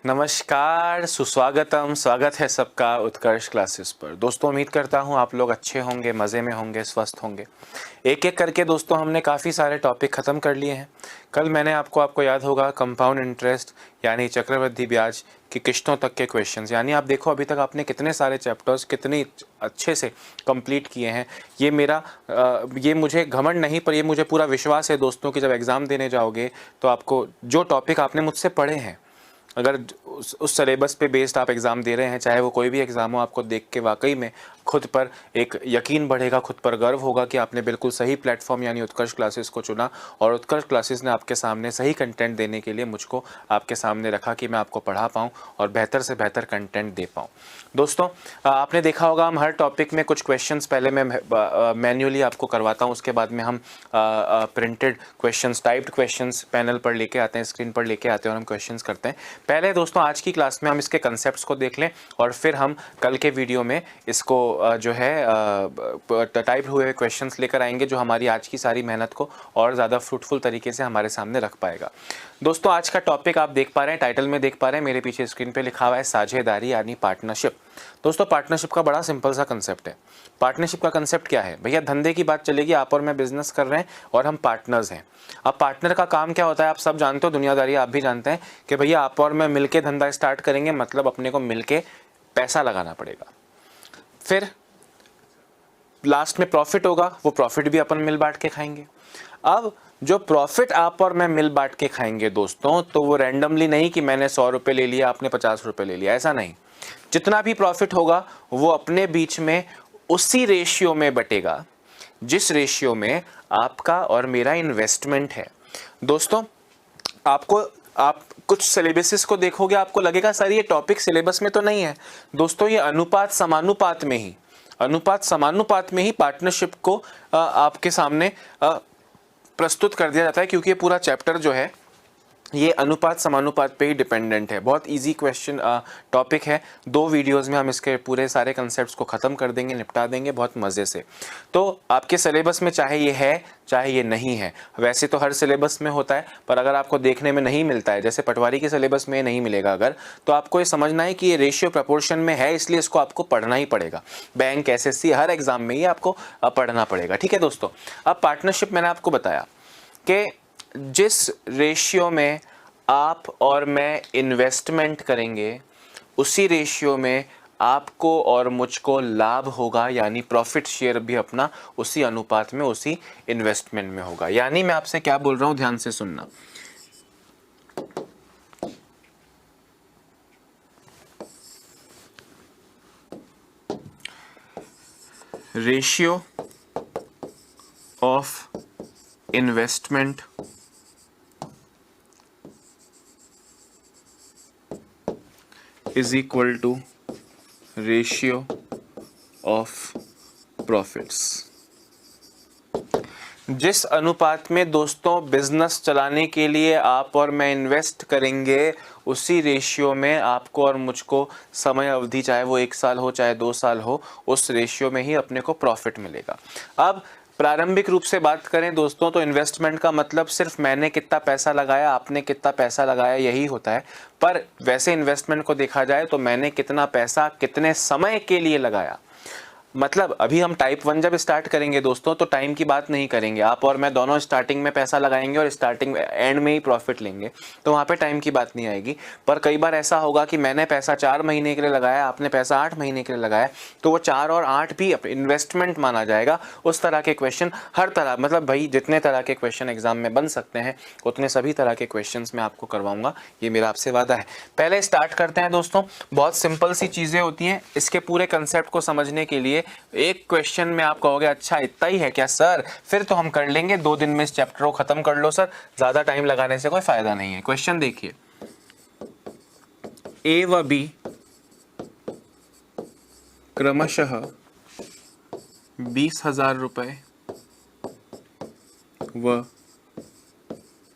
नमस्कार, सुस्वागतम, स्वागत है सबका उत्कर्ष क्लासेस पर। दोस्तों उम्मीद करता हूँ आप लोग अच्छे होंगे, मज़े में होंगे, स्वस्थ होंगे। एक एक करके दोस्तों हमने काफ़ी सारे टॉपिक ख़त्म कर लिए हैं। कल मैंने आपको याद होगा कंपाउंड इंटरेस्ट यानी चक्रवृद्धि ब्याज की किश्तों तक के क्वेश्चंस, यानी आप देखो अभी तक आपने कितने सारे चैप्टर्स कितने अच्छे से कंप्लीट किए हैं। ये मुझे घमंड नहीं पर ये मुझे पूरा विश्वास है दोस्तों कि जब एग्ज़ाम देने जाओगे तो आपको जो टॉपिक आपने मुझसे पढ़े हैं, अगर उस सिलेबस पे बेस्ड आप एग्ज़ाम दे रहे हैं, चाहे वो कोई भी एग्ज़ाम हो, आपको देख के वाकई में खुद पर एक यकीन बढ़ेगा, खुद पर गर्व होगा कि आपने बिल्कुल सही प्लेटफॉर्म यानी उत्कर्ष क्लासेस को चुना और उत्कर्ष क्लासेस ने आपके सामने सही कंटेंट देने के लिए मुझको आपके सामने रखा कि मैं आपको पढ़ा पाऊँ और बेहतर से बेहतर कंटेंट दे पाऊँ। दोस्तों आपने देखा होगा हम हर टॉपिक में कुछ क्वेश्चंस पहले मैं मैन्युअली आपको करवाता हूँ, उसके बाद में हम printed questions, typed questions panel पर लेके आते हैं, स्क्रीन पर लेके आते हैं और हम क्वेश्चंस करते हैं। पहले दोस्तों आज की क्लास में हम इसके कंसेप्ट्स को देख लें और फिर हम कल के वीडियो में इसको जो है टाइप हुए क्वेश्चंस लेकर आएंगे, जो हमारी आज की सारी मेहनत को और ज़्यादा फ्रूटफुल तरीके से हमारे सामने रख पाएगा। दोस्तों आज का टॉपिक आप देख पा रहे हैं, टाइटल में देख पा रहे हैं, मेरे पीछे स्क्रीन पे लिखा हुआ है साझेदारी यानी पार्टनरशिप। दोस्तों पार्टनरशिप का बड़ा सिंपल सा कंसेप्ट है। पार्टनरशिप का कंसेप्ट क्या है भैया? धंधे की बात चलेगी, आप और मैं बिजनेस कर रहे हैं और हम पार्टनर्स हैं। अब पार्टनर का काम क्या होता है आप सब जानते हो, दुनियादारी आप भी जानते हैं कि भैया आप और मैं मिलके धंधा स्टार्ट करेंगे, मतलब अपने को मिलके पैसा लगाना पड़ेगा, फिर लास्ट में प्रॉफिट होगा, वो प्रॉफिट भी अपन मिल बांट के खाएंगे। अब जो प्रॉफिट आप और मैं मिल बांट के खाएंगे दोस्तों, तो वो रैंडमली नहीं कि मैंने 100 रुपये ले लिया आपने 50 रुपये ले लिया, ऐसा नहीं। जितना भी प्रॉफिट होगा वो अपने बीच में उसी रेशियो में बटेगा जिस रेशियो में आपका और मेरा इन्वेस्टमेंट है। दोस्तों आप कुछ सिलेबसेस को देखोगे, आपको लगेगा सर ये टॉपिक सिलेबस में तो नहीं है। दोस्तों ये अनुपात समानुपात में ही पार्टनरशिप को आपके सामने प्रस्तुत कर दिया जाता है, क्योंकि ये पूरा चैप्टर जो है ये अनुपात समानुपात पे ही डिपेंडेंट है। बहुत इजी क्वेश्चन टॉपिक है। 2 वीडियोस में हम इसके पूरे सारे कंसेप्ट्स को ख़त्म कर देंगे, निपटा देंगे बहुत मज़े से। तो आपके सिलेबस में चाहे ये है चाहे ये नहीं है, वैसे तो हर सिलेबस में होता है, पर अगर आपको देखने में नहीं मिलता है, जैसे पटवारी के सिलेबस में नहीं मिलेगा अगर, तो आपको ये समझना है कि ये रेशियो प्रपोर्शन में है, इसलिए इसको आपको पढ़ना ही पड़ेगा। बैंक, एसएससी हर एग्जाम में ही आपको पढ़ना पड़ेगा। ठीक है दोस्तों। अब पार्टनरशिप मैंने आपको बताया कि जिस रेशियो में आप और मैं इन्वेस्टमेंट करेंगे उसी रेशियो में आपको और मुझको लाभ होगा, यानी प्रॉफिट शेयर भी अपना उसी अनुपात में उसी इन्वेस्टमेंट में होगा। यानी मैं आपसे क्या बोल रहा हूं, ध्यान से सुनना। Ratio of investment is equal to ratio of profits। जिस अनुपात में दोस्तों बिजनेस चलाने के लिए आप और मैं इन्वेस्ट करेंगे, उसी रेशियो में आपको और मुझको समय अवधि, चाहे वो 1 साल हो चाहे 2 साल हो, उस रेशियो में ही अपने को प्रॉफिट मिलेगा। अब प्रारंभिक रूप से बात करें दोस्तों, तो इन्वेस्टमेंट का मतलब सिर्फ मैंने कितना पैसा लगाया, आपने कितना पैसा लगाया, यही होता है। पर वैसे इन्वेस्टमेंट को देखा जाए तो मैंने कितना पैसा कितने समय के लिए लगाया, मतलब अभी हम टाइप 1 जब स्टार्ट करेंगे दोस्तों तो टाइम की बात नहीं करेंगे, आप और मैं दोनों स्टार्टिंग में पैसा लगाएंगे और स्टार्टिंग एंड में ही प्रॉफिट लेंगे, तो वहाँ पे टाइम की बात नहीं आएगी। पर कई बार ऐसा होगा कि मैंने पैसा 4 महीने के लिए लगाया, आपने पैसा 8 महीने के लिए लगाया, तो वो 4 और 8 भी इन्वेस्टमेंट माना जाएगा। उस तरह के क्वेश्चन हर तरह, मतलब भाई जितने तरह के क्वेश्चन एग्जाम में बन सकते हैं उतने सभी तरह के क्वेश्चन मैं आपको करवाऊंगा, ये मेरा आपसे वादा है। पहले स्टार्ट करते हैं दोस्तों। बहुत सिंपल सी चीज़ें होती हैं, इसके पूरे कंसेप्ट को समझने के लिए एक क्वेश्चन में आप कहोगे अच्छा इतना ही है क्या सर, फिर तो हम कर लेंगे 2 दिन में इस चैप्टर को खत्म कर लो सर, ज्यादा टाइम लगाने से कोई फायदा नहीं है। क्वेश्चन देखिए, ए व बी क्रमशः 20,000 रुपए व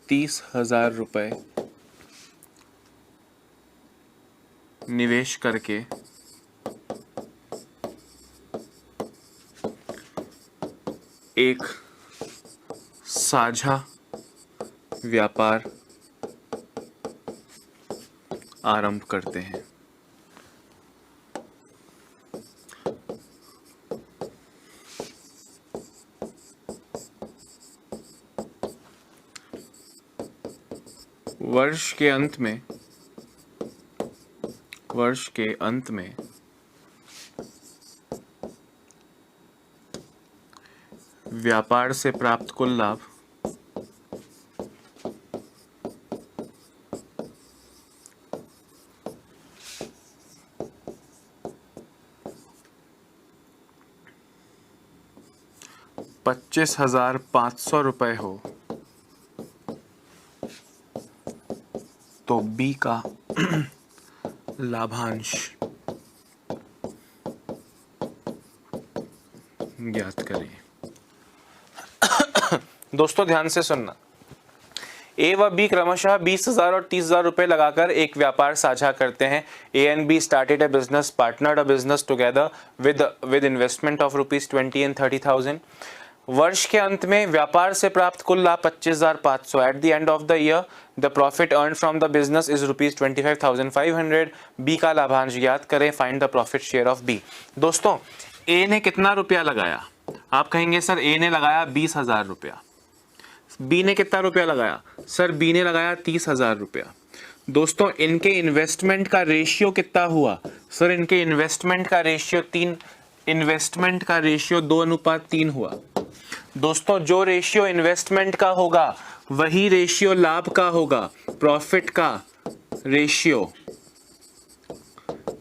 30,000 रुपए निवेश करके एक साझा व्यापार आरंभ करते हैं। वर्ष के अंत में व्यापार से प्राप्त कुल लाभ ₹25,500 हो तो बी का लाभांश ज्ञात करें। दोस्तों ध्यान से सुनना, ए व बी क्रमशः 20,000 और 30,000 रुपए लगाकर एक व्यापार साझा करते हैं। ए and be started a business, partnered a business together with investment of ₹20,20 and 30,000। वर्ष के अंत में व्यापार से प्राप्त कुल लाभ 25,500। At the end of the year the profit earn from the business is ₹25,500। B का लाभांश ज्ञात करें, find the profit share of B. दोस्तों ए ने कितना रुपया लगाया? आप कहेंगे सर ए ने लगाया 20,000 रुपया। बी ने कितना रुपया लगाया? सर बी ने लगाया 30,000 रुपया। दोस्तों इनके इन्वेस्टमेंट का रेशियो कितना हुआ? सर इनके इन्वेस्टमेंट का रेशियो 2:3 हुआ। दोस्तों जो रेशियो इन्वेस्टमेंट का होगा वही रेशियो लाभ का होगा। प्रॉफिट का रेशियो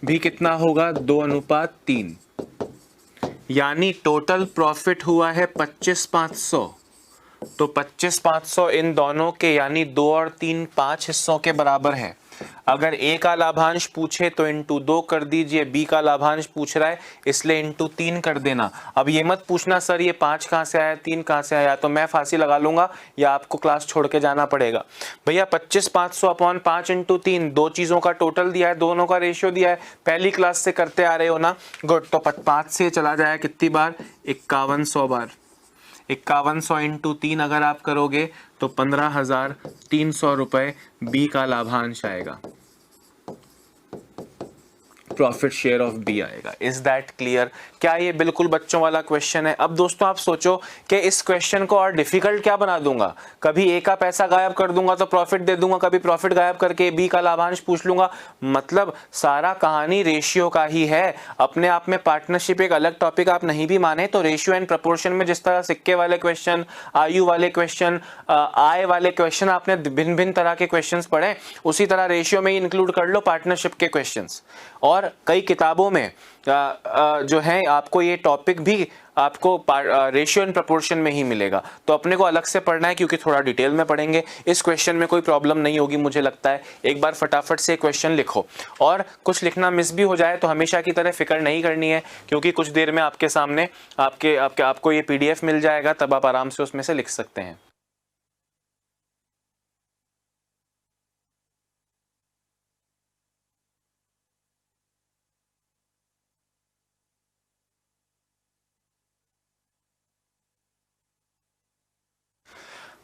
भी कितना होगा? 2:3। यानी टोटल प्रॉफिट हुआ है 25,500। तो 25,500 इन दोनों के यानी 2 और 3 5 हिस्सों के बराबर है। अगर ए का लाभांश पूछे तो इंटू 2 कर दीजिए, बी का लाभांश पूछ रहा है इसलिए इंटू 3 कर देना। अब ये मत पूछना सर ये 5 कहाँ से आया, 3 कहाँ से आया, तो मैं फांसी लगा लूंगा या आपको क्लास छोड़ के जाना पड़ेगा। भैया 25,500 अपॉन 5 इंटू 3, दो चीज़ों का टोटल दिया है, दोनों का रेशियो दिया है, पहली क्लास से करते आ रहे हो ना, गुड। तो 5 से चला जाए कितनी बार? 5100 बार। 5100 इंटू 3 अगर आप करोगे तो 15,300 रुपए बी का लाभांश आएगा, प्रॉफिट शेयर ऑफ बी आएगा। Is that clear? क्या ये बिल्कुल बच्चों वाला क्वेश्चन है? अब दोस्तों आप सोचो कि इस क्वेश्चन को और डिफिकल्ट क्या बना दूंगा। कभी ए का पैसा गायब कर दूंगा तो प्रॉफिट दे दूंगा, कभी प्रॉफिट गायब करके बी का लाभांश पूछ लूंगा। मतलब सारा कहानी रेशियो का ही है। अपने आप में पार्टनरशिप एक अलग टॉपिक आप नहीं भी माने तो रेशियो एंड प्रपोर्शन में जिस तरह सिक्के वाले क्वेश्चन, आयु वाले क्वेश्चन, आय वाले क्वेश्चन आपने भिन्न भिन्न तरह के क्वेश्चन पढ़े, उसी तरह रेशियो में ही इंक्लूड कर लो पार्टनरशिप के क्वेश्चन। और कई किताबों में जो है आपको ये टॉपिक भी आपको रेशियो एंड प्रपोर्शन में ही मिलेगा। तो अपने को अलग से पढ़ना है क्योंकि थोड़ा डिटेल में पढ़ेंगे। इस क्वेश्चन में कोई प्रॉब्लम नहीं होगी मुझे लगता है। एक बार फटाफट से क्वेश्चन लिखो, और कुछ लिखना मिस भी हो जाए तो हमेशा की तरह फिक्र नहीं करनी है क्योंकि कुछ देर में आपके सामने आपको ये PDF मिल जाएगा, तब आप आराम से उसमें से लिख सकते हैं।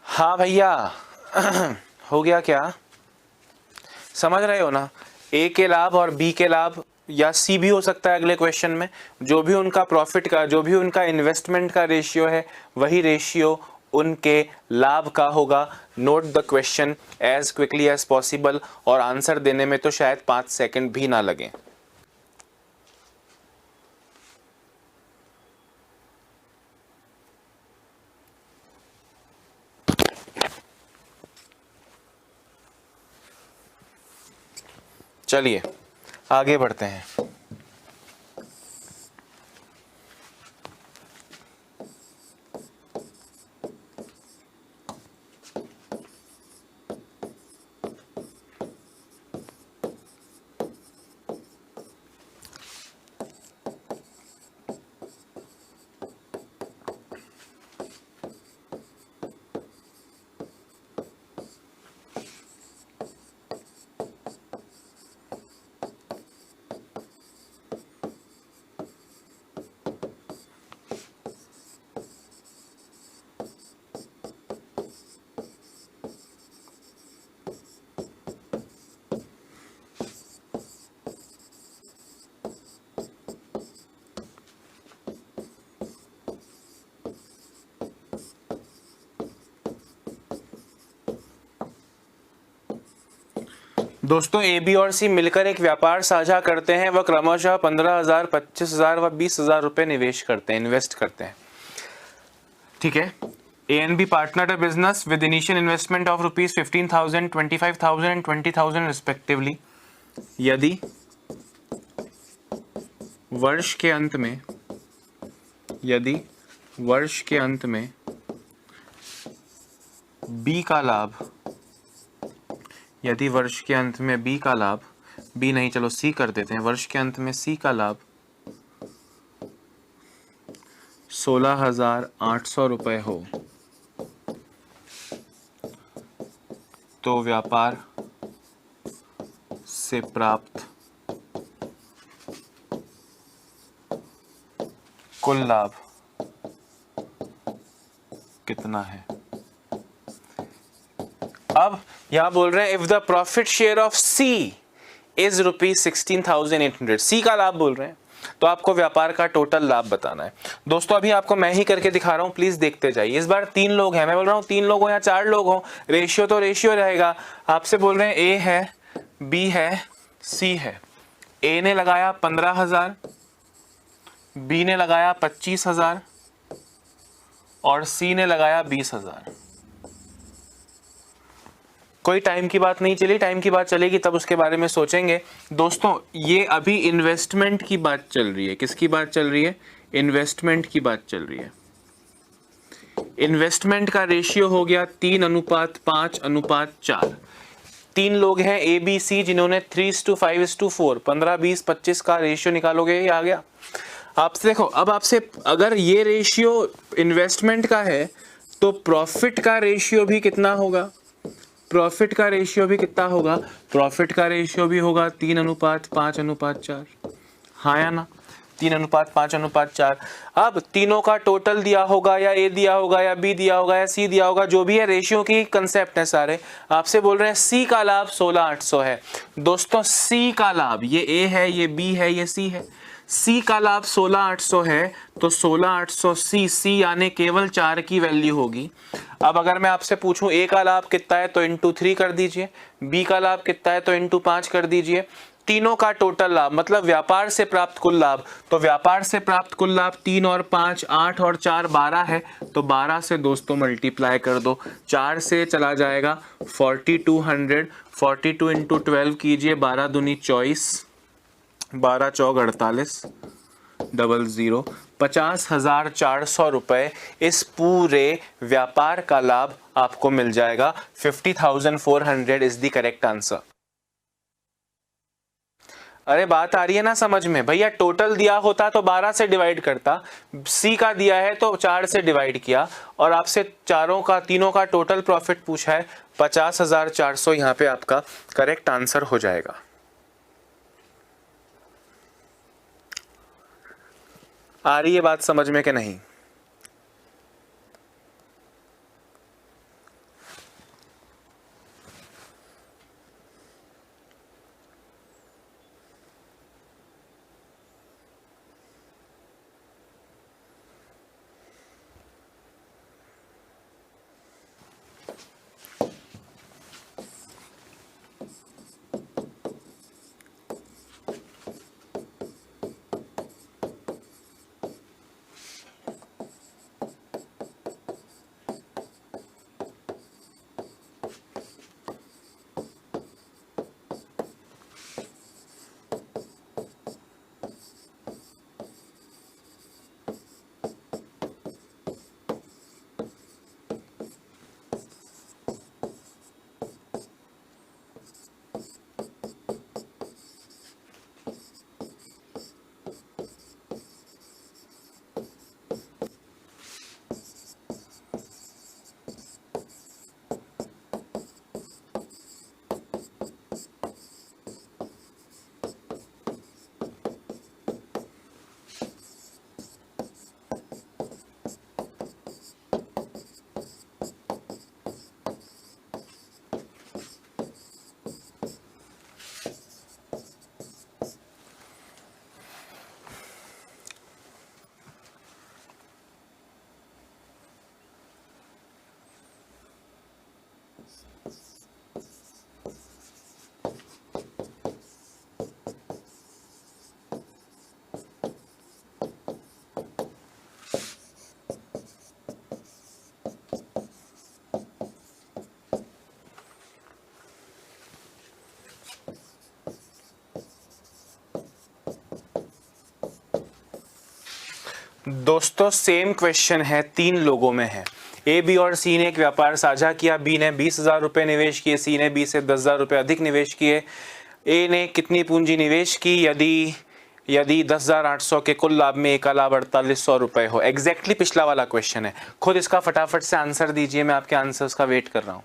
हाँ भैया हो गया क्या? समझ रहे हो ना? ए के लाभ और बी के लाभ या सी भी हो सकता है अगले क्वेश्चन में। जो भी उनका प्रॉफिट का, जो भी उनका इन्वेस्टमेंट का रेशियो है वही रेशियो उनके लाभ का होगा। Note the question as quickly as possible, और आंसर देने में तो शायद 5 सेकंड भी ना लगे। चलिए आगे बढ़ते हैं। दोस्तों ए, बी और सी मिलकर एक व्यापार साझा करते हैं, वह क्रमशः 15,000, 25,000 व 20,000 रुपए निवेश करते हैं, इन्वेस्ट करते हैं। ठीक है। A and B partner a business with initial investment of ₹15,000, 25,000 and 20,000 respectively. यदि वर्ष के अंत में बी का लाभ, यदि वर्ष के अंत में बी का लाभ, बी नहीं चलो सी कर देते हैं, वर्ष के अंत में सी का लाभ 16,800 रुपए हो तो व्यापार से प्राप्त कुल लाभ कितना है। अब यहां बोल रहे हैं if the profit share of C is ₹16,800, C का लाभ बोल रहे हैं, तो आपको व्यापार का टोटल लाभ बताना है। दोस्तों अभी आपको मैं ही करके दिखा रहा हूं, प्लीज देखते जाइए। इस बार 3 लोग हैं, मैं बोल रहा हूं 3 लोग हो या 4 लोग हो, रेशियो तो रेशियो रहेगा। आपसे बोल रहे हैं ए है, बी है, सी है। ए ने लगाया 15,000, बी ने लगाया 25,000 और सी ने लगाया 20,000। कोई टाइम की बात नहीं चली, टाइम की बात चलेगी तब उसके बारे में सोचेंगे। दोस्तों ये अभी इन्वेस्टमेंट की बात चल रही है। किसकी बात चल रही है? इन्वेस्टमेंट की बात चल रही है। इन्वेस्टमेंट का रेशियो हो गया 3:5:4। 3 लोग हैं ए बी सी जिन्होंने 3:5:4 15, 20, 25 का रेशियो निकालोगे, ये आ गया आपसे। देखो अब आपसे अगर ये रेशियो इन्वेस्टमेंट का है तो प्रॉफिट का रेशियो भी कितना होगा? प्रॉफिट का रेशियो भी कितना होगा? प्रॉफिट का रेशियो भी होगा 3:5:4। हाँ या ना? 3:5:4। अब तीनों का टोटल दिया होगा, या ए दिया होगा, या बी दिया होगा, या सी दिया होगा, जो भी है रेशियो की कंसेप्ट है सारे। आपसे बोल रहे हैं सी का लाभ 16,800 है। दोस्तों सी का लाभ, ये ए है, ये बी है, ये सी है। सी का लाभ 16,800 है तो 16,800 सी यानी केवल 4 की वैल्यू होगी। अब अगर मैं आपसे पूछूं ए का लाभ कितना है तो इंटू 3 कर दीजिए, बी का लाभ कितना है तो इंटू 5 कर दीजिए। तीनों का टोटल लाभ मतलब व्यापार से प्राप्त कुल लाभ, तो व्यापार से प्राप्त कुल लाभ 3 और 5 8 और 4 12 है, तो 12 से दोस्तों मल्टीप्लाई कर दो। 4 से चला जाएगा 4200, 42 इंटू 12 कीजिए, 12 दूनी 24, 12 चौक 48, 00 50,400 रुपए इस पूरे व्यापार का लाभ आपको मिल जाएगा। 50,400 इज द करेक्ट आंसर। अरे बात आ रही है ना समझ में? भैया टोटल दिया होता तो 12 से डिवाइड करता, सी का दिया है तो 4 से डिवाइड किया, और आपसे तीनों का टोटल प्रॉफिट पूछा है 50,400। यहाँ पे आपका करेक्ट आंसर हो जाएगा। आ रही है बात समझ में कि नहीं? दोस्तों सेम क्वेश्चन है, 3 लोगों में है। ए, बी और सी ने एक व्यापार साझा किया। बी ने 20,000 रुपये निवेश किए, सी ने बी से 10,000 रुपये अधिक निवेश किए। ए ने कितनी पूंजी निवेश की यदि 10,800 के कुल लाभ में ए का लाभ 4,800 रुपये हो। एग्जैक्टली पिछला वाला क्वेश्चन है। खुद इसका फटाफट से आंसर दीजिए, मैं आपके आंसर्स का वेट कर रहा हूं।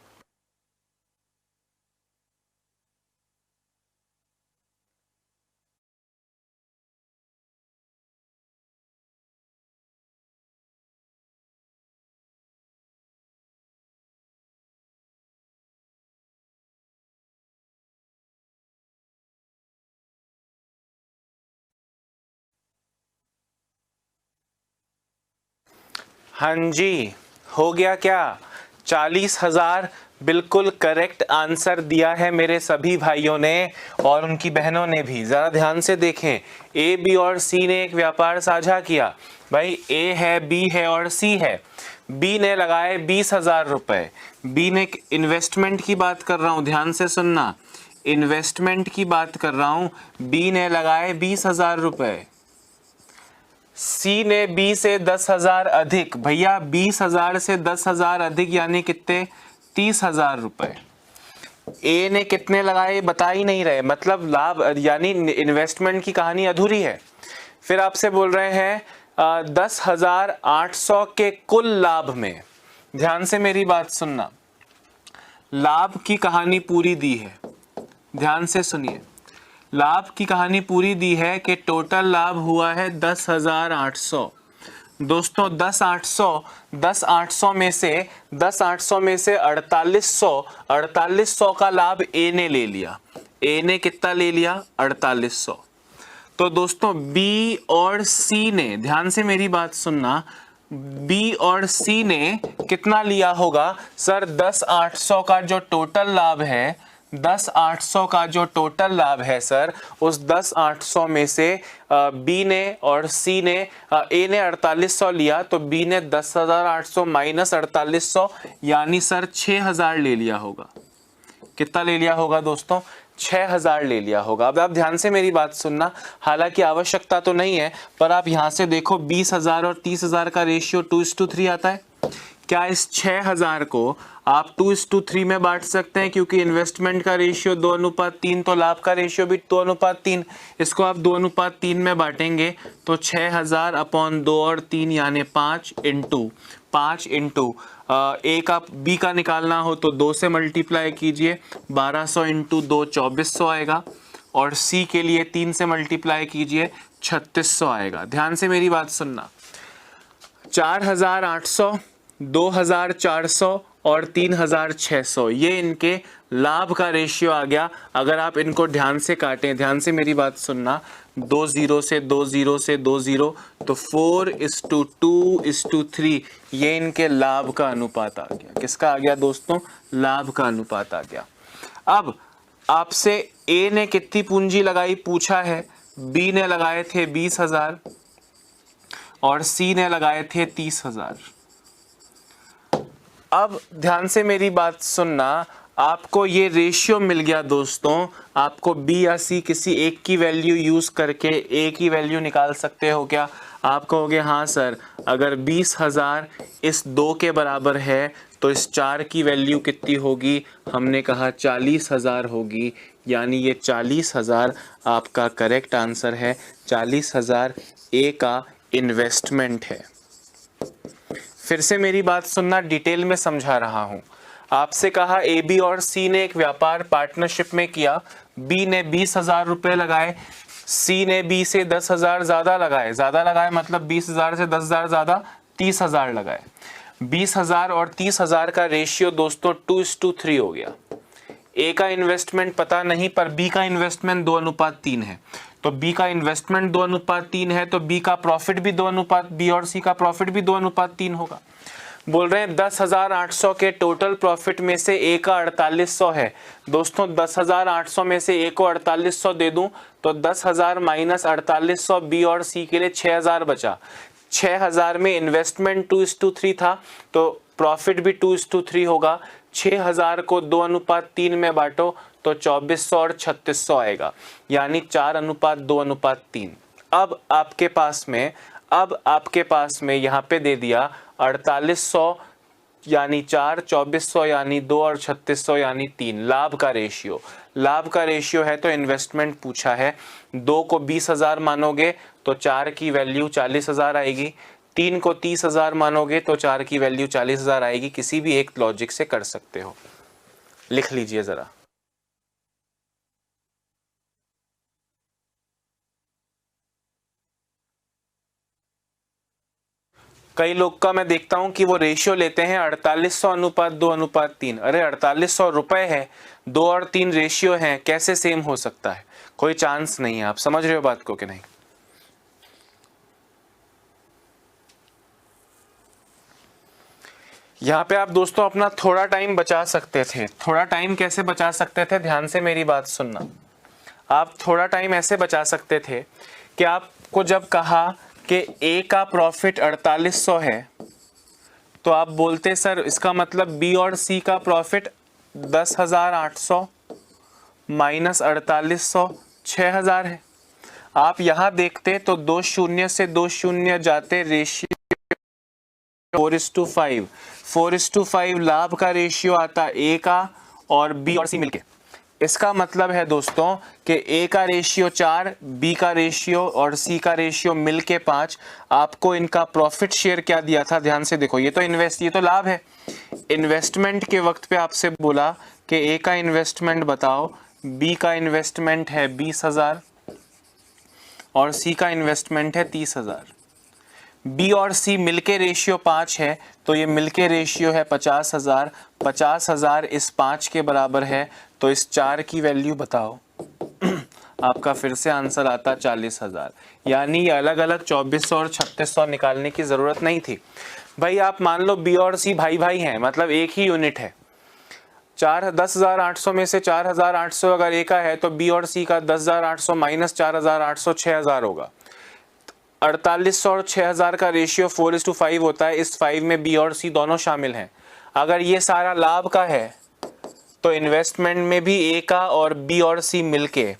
हाँ जी, हो गया क्या? 40,000 बिल्कुल करेक्ट आंसर दिया है मेरे सभी भाइयों ने और उनकी बहनों ने भी। ज़रा ध्यान से देखें, ए, बी और सी ने एक व्यापार साझा किया। भाई ए है, बी है और सी है। बी ने लगाए 20,000 रुपये। बी ने इन्वेस्टमेंट की बात कर रहा हूँ, ध्यान से सुनना, इन्वेस्टमेंट की बात कर रहा हूँ। बी ने लगाए 20,000 रुपये। सी ने बी से 10,000 अधिक। भैया 20,000 से 10,000 अधिक यानी कितने? 30,000 रुपए। ए ने कितने लगाए बता ही नहीं रहे, मतलब लाभ यानी इन्वेस्टमेंट की कहानी अधूरी है। फिर आपसे बोल रहे हैं 10,800 के कुल लाभ में। ध्यान से मेरी बात सुनना, लाभ की कहानी पूरी दी है, ध्यान से सुनिए। लाभ की कहानी पूरी दी है कि टोटल लाभ हुआ है 10,800। दोस्तों 10,800 में से 4800 का लाभ ए ने ले लिया। ए ने कितना ले लिया? 4800। तो दोस्तों बी और सी ने, ध्यान से मेरी बात सुनना, बी और सी ने कितना लिया होगा? सर 10,800 का जो टोटल लाभ है, 10,800 का जो टोटल लाभ है सर, उस 10,800 में से बी ने और सी ने, ए ने 4800 लिया तो बी ने 10,800 माइनस 4800 यानी सर 6,000 ले लिया होगा। कितना ले लिया होगा दोस्तों? 6,000 ले लिया होगा। अब आप ध्यान से मेरी बात सुनना, हालांकि आवश्यकता तो नहीं है, पर आप यहां से देखो 20,000 और 30,000 का रेशियो 2:3 आता है। क्या इस 6,000 को आप 2:3 में बांट सकते हैं? क्योंकि इन्वेस्टमेंट का रेशियो 2:3 तो लाभ का रेशियो भी 2:3। इसको आप 2:3 में बांटेंगे तो 6,000 अपॉन 2 और 3 यानी 5 इंटू ए का बी का निकालना हो तो 2 से मल्टीप्लाई कीजिए, 1200 इंटू 2 2400 आएगा। और सी के लिए 3 से मल्टीप्लाई कीजिए, 3600 आएगा। ध्यान से मेरी बात सुनना, 4,800, 2,400 और 3,600 ये इनके लाभ का रेशियो आ गया। अगर आप इनको ध्यान से काटें, ध्यान से मेरी बात सुनना, 2 0 से 2 0 से 2 0 तो 4:2:3 ये इनके लाभ का अनुपात आ गया। किसका आ गया दोस्तों? लाभ का अनुपात आ गया। अब आपसे ए ने कितनी पूंजी लगाई पूछा है। बी ने लगाए थे 20,000 और सी ने लगाए थे 30,000। अब ध्यान से मेरी बात सुनना, आपको ये रेशियो मिल गया दोस्तों। आपको बी या सी किसी एक की वैल्यू यूज करके ए की वैल्यू निकाल सकते हो क्या? आप कहोगे हाँ सर, अगर 20,000 इस 2 के बराबर है तो इस 4 की वैल्यू कितनी होगी? हमने कहा 40,000 होगी, यानी ये 40,000 आपका करेक्ट आंसर है। 40,000 ए का इन्वेस्टमेंट है। फिर से मेरी बात सुनना, डिटेल में समझा रहा हूं। आपसे कहा ए, बी और सी ने एक व्यापार पार्टनरशिप में किया। बी ने 20,000 रुपए लगाए, सी ने बी से 10,000 ज्यादा लगाए मतलब 20,000 से 10,000 ज्यादा 30,000 लगाए। 20,000 और 30,000 का रेशियो दोस्तों 2:3 हो गया। ए का इन्वेस्टमेंट पता नहीं, पर बी का इन्वेस्टमेंट 2:3 है। तो बी का इन्वेस्टमेंट 2:3 है तो बी का प्रॉफिट भी बी और सी का प्रॉफिट भी 2:3 होगा। बोल रहे हैं 10,800 के टोटल प्रॉफिट में से ए का 4800 है। दोस्तों 10,800 में से ए को 4800 दे दूं तो 10,000 माइनस 4800 बी और सी के लिए 6,000 बचा। 6,000 में इन्वेस्टमेंट 2:3 था तो प्रॉफिट भी 2:3 होगा। 6,000 को 2:3 में बांटो तो 2400 और 3600 आएगा, यानी 4:2:3। अब आपके पास में अब आपके पास में यहाँ पे दे दिया 4800 यानी 4, 2400 यानी 2 और 3600 यानी 3। लाभ का रेशियो, लाभ का रेशियो है तो इन्वेस्टमेंट पूछा है। 2 को 20,000 मानोगे तो 4 की वैल्यू 40,000 आएगी, 3 को 30,000 मानोगे तो 4 की वैल्यू 40,000 आएगी। किसी भी एक लॉजिक से कर सकते हो, लिख लीजिए जरा। कई लोग का मैं देखता हूं कि वो रेशियो लेते हैं 4800 अनुपात 2 अनुपात 3। अरे 4800 रुपए है, 2 और 3 रेशियो है, कैसे सेम हो सकता है? कोई चांस नहीं है। आप समझ रहे हो बात को कि नहीं? यहाँ पे आप दोस्तों अपना थोड़ा टाइम बचा सकते थे। थोड़ा टाइम कैसे बचा सकते थे? ध्यान से मेरी बात सुनना। आप थोड़ा टाइम ऐसे बचा सकते थे कि आपको जब कहा कि ए का प्रॉफिट 4800 है तो आप बोलते सर इसका मतलब बी और सी का प्रॉफिट 10,800 माइनस 4800 6000 है। आप यहाँ देखते तो 2 शून्य से 2 शून्य जाते, रेशियो 4:5। 4:5 लाभ का रेशियो आता ए का और बी और सी मिलके। इसका मतलब है दोस्तों कि ए का रेशियो 4, बी का रेशियो और सी का रेशियो मिलके 5। आपको इनका प्रॉफिट शेयर क्या दिया था? ध्यान से देखो, ये तो लाभ है। इन्वेस्टमेंट के वक्त पे आपसे बोला कि ए का इन्वेस्टमेंट बताओ, बी का इन्वेस्टमेंट है 20,000 और सी का इन्वेस्टमेंट है 30,000। बी और सी मिलके रेशियो 5 है तो ये मिलके रेशियो है 50,000। 50,000 इस 5 के बराबर है तो इस 4 की वैल्यू बताओ। आपका फिर से आंसर आता 40,000। यानी अलग अलग 2400 और 3600 निकालने की जरूरत नहीं थी भाई। आप मान लो बी और सी भाई भाई हैं, मतलब एक ही यूनिट है। 10,800 में से 4,800 अगर ए का है तो बी और सी का 10,800 माइनस 4,800 6,000 होगा। 4800 और 6000 का रेशियो 4:5 होता है। इस 5 में बी और सी दोनों शामिल हैं। अगर ये सारा लाभ का है तो इन्वेस्टमेंट में भी ए का और बी और सी मिलके,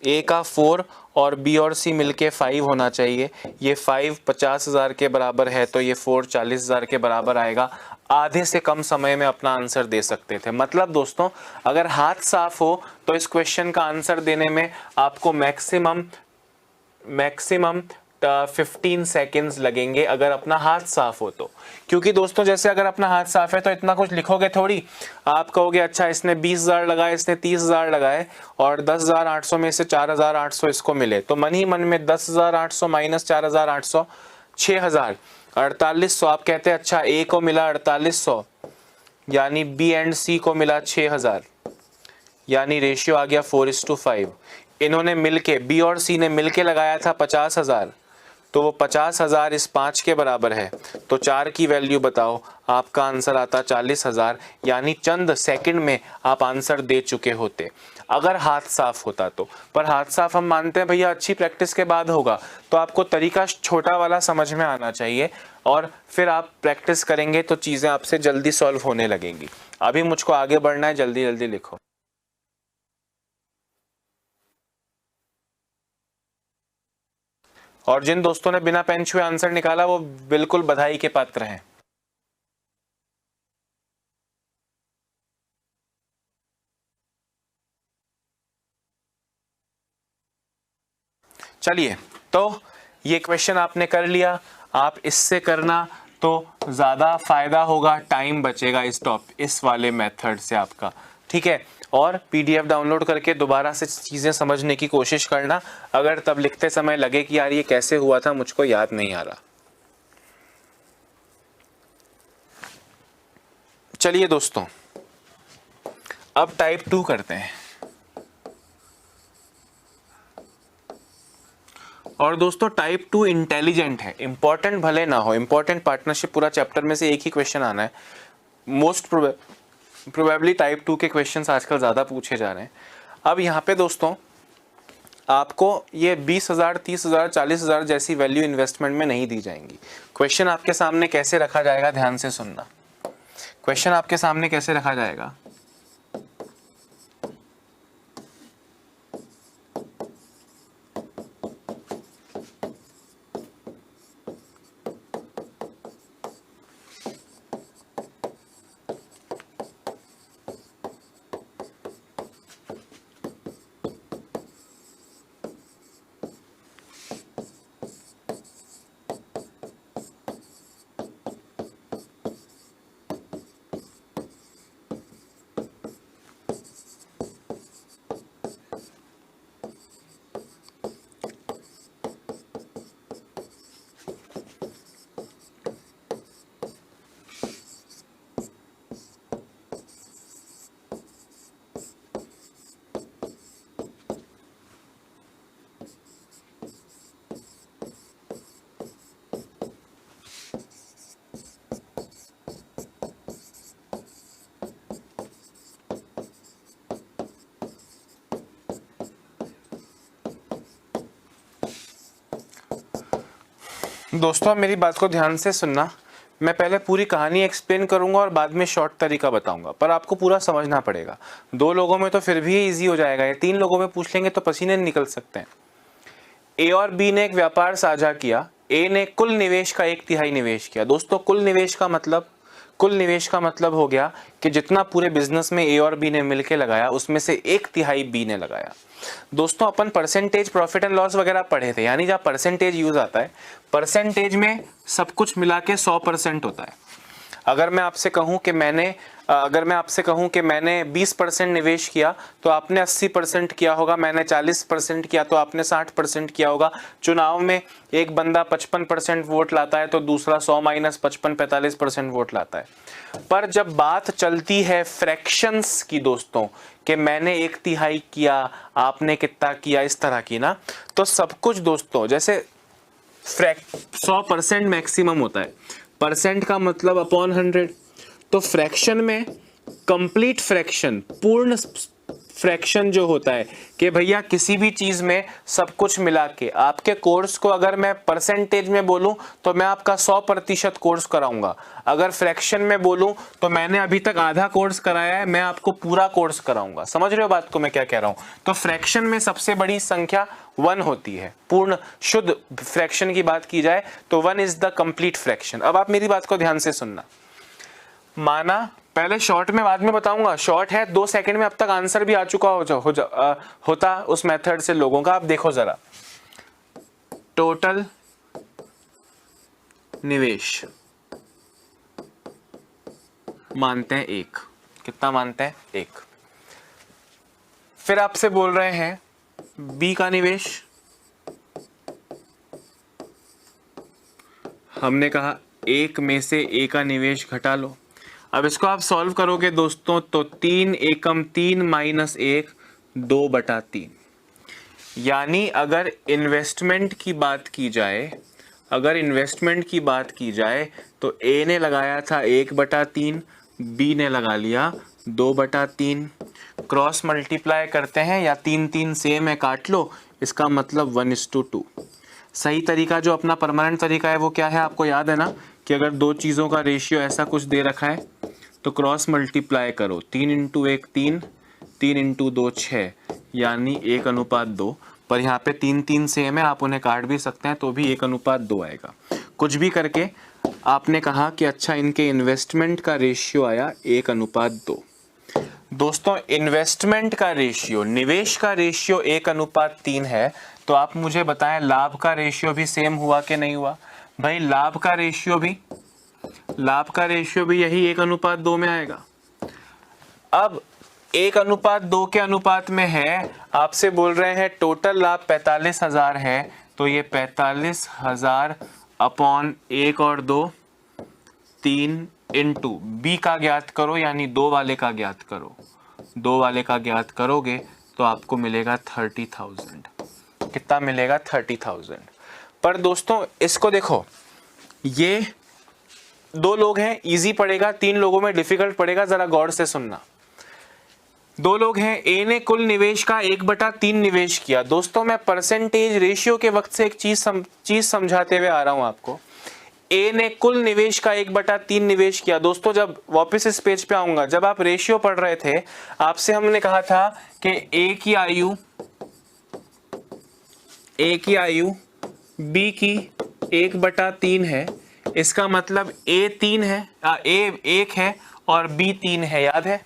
ए का 4 और बी और सी मिलके 5 होना चाहिए। ये 5 50,000 के बराबर है तो ये 4 40,000 के बराबर आएगा। आधे से कम समय में अपना आंसर दे सकते थे। मतलब दोस्तों अगर हाथ साफ हो तो इस क्वेश्चन का आंसर देने में आपको मैक्सिमम 15 सेकेंड्स लगेंगे अगर अपना हाथ साफ हो तो। क्योंकि दोस्तों जैसे अगर अपना हाथ साफ है तो इतना कुछ लिखोगे थोड़ी। आप कहोगे अच्छा इसने 20,000 लगाए, इसने 30,000 लगाए और 10,800 में से 4,800 इसको मिले, तो मन ही मन में 10,800 माइनस 4,800 6,000 4800। आप कहते हैं अच्छा ए को मिला 4800 यानी बी एंड सी को मिला 6,000, यानी रेशियो आ गया 4:5। इन्होंने मिलके, बी और सी ने मिलके लगाया था 50,000 तो वो 50,000 इस 5 के बराबर है तो 4 की वैल्यू बताओ। आपका आंसर आता 40,000। यानी चंद सेकंड में आप आंसर दे चुके होते अगर हाथ साफ होता तो। पर हाथ साफ हम मानते हैं भैया अच्छी प्रैक्टिस के बाद होगा, तो आपको तरीका छोटा वाला समझ में आना चाहिए और फिर आप प्रैक्टिस करेंगे तो चीज़ें आपसे जल्दी सॉल्व होने लगेंगी। अभी मुझको आगे बढ़ना है, जल्दी जल्दी लिखो। और जिन दोस्तों ने बिना पेन छुए आंसर निकाला वो बिल्कुल बधाई के पात्र हैं। चलिए, तो ये क्वेश्चन आपने कर लिया। आप इससे करना तो ज़्यादा फायदा होगा, टाइम बचेगा इस वाले मेथड से आपका, ठीक है। और पीडीएफ डाउनलोड करके दोबारा से चीज़ें समझने की कोशिश करना। अगर तब लिखते समय लगे कि यार ये कैसे हुआ था, मुझको याद नहीं आ रहा। चलिए दोस्तों, अब टाइप 2 करते हैं। और दोस्तों टाइप 2 इंटेलिजेंट है, इंपॉर्टेंट भले ना हो। इंपॉर्टेंट पार्टनरशिप पूरा चैप्टर में से एक ही क्वेश्चन आना है। मोस्ट प्रोबेबली टाइप 2 के क्वेश्चंस आजकल ज़्यादा पूछे जा रहे हैं। अब यहाँ पे दोस्तों आपको ये 20,000 30,000 40,000 जैसी वैल्यू इन्वेस्टमेंट में नहीं दी जाएंगी। क्वेश्चन आपके सामने कैसे रखा जाएगा, ध्यान से सुनना। क्वेश्चन आपके सामने कैसे रखा जाएगा, दोस्तों आप मेरी बात को ध्यान से सुनना। मैं पहले पूरी कहानी एक्सप्लेन करूंगा और बाद में शॉर्ट तरीका बताऊंगा, पर आपको पूरा समझना पड़ेगा। 2 लोगों में तो फिर भी इजी हो जाएगा, या 3 लोगों में पूछ लेंगे तो पसीने निकल सकते हैं। ए और बी ने एक व्यापार साझा किया। ए ने कुल निवेश का 1/3 निवेश किया। दोस्तों कुल निवेश का मतलब हो गया कि जितना पूरे बिजनेस में ए और बी ने मिलकर लगाया उसमें से 1/3 बी ने लगाया। दोस्तों अपन परसेंटेज प्रॉफिट एंड लॉस वगैरह पढ़े थे, यानी जब परसेंटेज यूज आता है, परसेंटेज में सब कुछ मिला के 100% होता है। अगर मैं आपसे कहूं कि मैंने 20% निवेश किया तो आपने 80% किया होगा, मैंने 40% किया तो आपने 60% किया होगा। चुनाव में एक बंदा 55% वोट लाता है तो दूसरा 100 - 55 45% वोट लाता है। पर जब बात चलती है फ्रैक्शंस की दोस्तों, कि मैंने 1/3 किया, आपने कितना किया, इस तरह की ना, तो सब कुछ दोस्तों जैसे 100% मैक्सिमम होता है, परसेंट का मतलब अपॉन 100। तो फ्रैक्शन में कंप्लीट फ्रैक्शन, पूर्ण फ्रैक्शन जो होता है कि भैया किसी भी चीज में सब कुछ मिला के, आपके कोर्स को अगर मैं परसेंटेज में बोलूं तो मैं आपका 100% कोर्स कराऊंगा। अगर फ्रैक्शन में बोलूं तो मैंने अभी तक आधा कोर्स कराया है, मैं आपको पूरा कोर्स कराऊंगा। समझ रहे हो बात को मैं क्या कह रहा हूं? तो फ्रैक्शन में सबसे बड़ी संख्या 1 होती है। पूर्ण शुद्ध फ्रैक्शन की बात की जाए तो 1 इज द कंप्लीट फ्रैक्शन। अब आप मेरी बात को ध्यान से सुनना। माना, पहले शॉर्ट में बाद में बताऊंगा, शॉर्ट है 2 सेकंड में अब तक आंसर भी आ चुका होता उस मेथड से लोगों का। आप देखो जरा, टोटल निवेश मानते हैं 1। कितना मानते हैं? 1। फिर आपसे बोल रहे हैं बी का निवेश, हमने कहा 1 में से ए का निवेश घटा लो। अब इसको आप सॉल्व करोगे दोस्तों तो 3 एकम 3 - 1 2/3। यानी अगर इन्वेस्टमेंट की बात की जाए तो ए ने लगाया था 1/3, बी ने लगा लिया 2/3। क्रॉस मल्टीप्लाई करते हैं या 3 3 सेम है, काट लो, इसका मतलब 1:2। सही तरीका जो अपना परमानेंट तरीका है वो क्या है? आपको याद है ना कि अगर 2 चीज़ों का रेशियो ऐसा कुछ दे रखा है तो क्रॉस मल्टीप्लाई करो, 3 × 1 3, 3 × 2 6, यानी 1:2। पर यहाँ पे 3 3 सेम है, आप उन्हें काट भी सकते हैं तो भी 1:2 आएगा। कुछ भी करके आपने कहा कि अच्छा इनके इन्वेस्टमेंट का रेशियो आया 1:2। दोस्तों इन्वेस्टमेंट का रेशियो, निवेश का रेशियो 1:3 है, तो आप मुझे बताएं लाभ का रेशियो भी सेम हुआ कि नहीं हुआ? भाई लाभ का रेशियो भी यही 1:2 में आएगा। अब 1:2 के अनुपात में है, आपसे बोल रहे हैं टोटल लाभ 45,000 है, तो ये 45,000 अपॉन 1 और 2 3 इंटू बी का ज्ञात करो, यानी 2 वाले का ज्ञात करो। 2 वाले का ज्ञात करोगे तो आपको मिलेगा 30,000। कितना मिलेगा? 30,000। पर दोस्तों इसको देखो, ये 2 लोग हैं, इजी पड़ेगा, 3 लोगों में डिफिकल्ट पड़ेगा। जरा गौर से सुनना। 2 लोग हैं, ए ने कुल निवेश का 1/3 निवेश किया। दोस्तों मैं परसेंटेज रेशियो के वक्त से एक चीज समझाते हुए आ रहा हूं आपको। ए ने कुल निवेश का 1/3 निवेश किया। दोस्तों जब वापस इस पेज पे आऊंगा, जब आप रेशियो पढ़ रहे थे, आपसे हमने कहा था कि ए की आयु बी की 1/3 है। इसका मतलब ए 3 है, ए 1 है और बी 3 है। याद है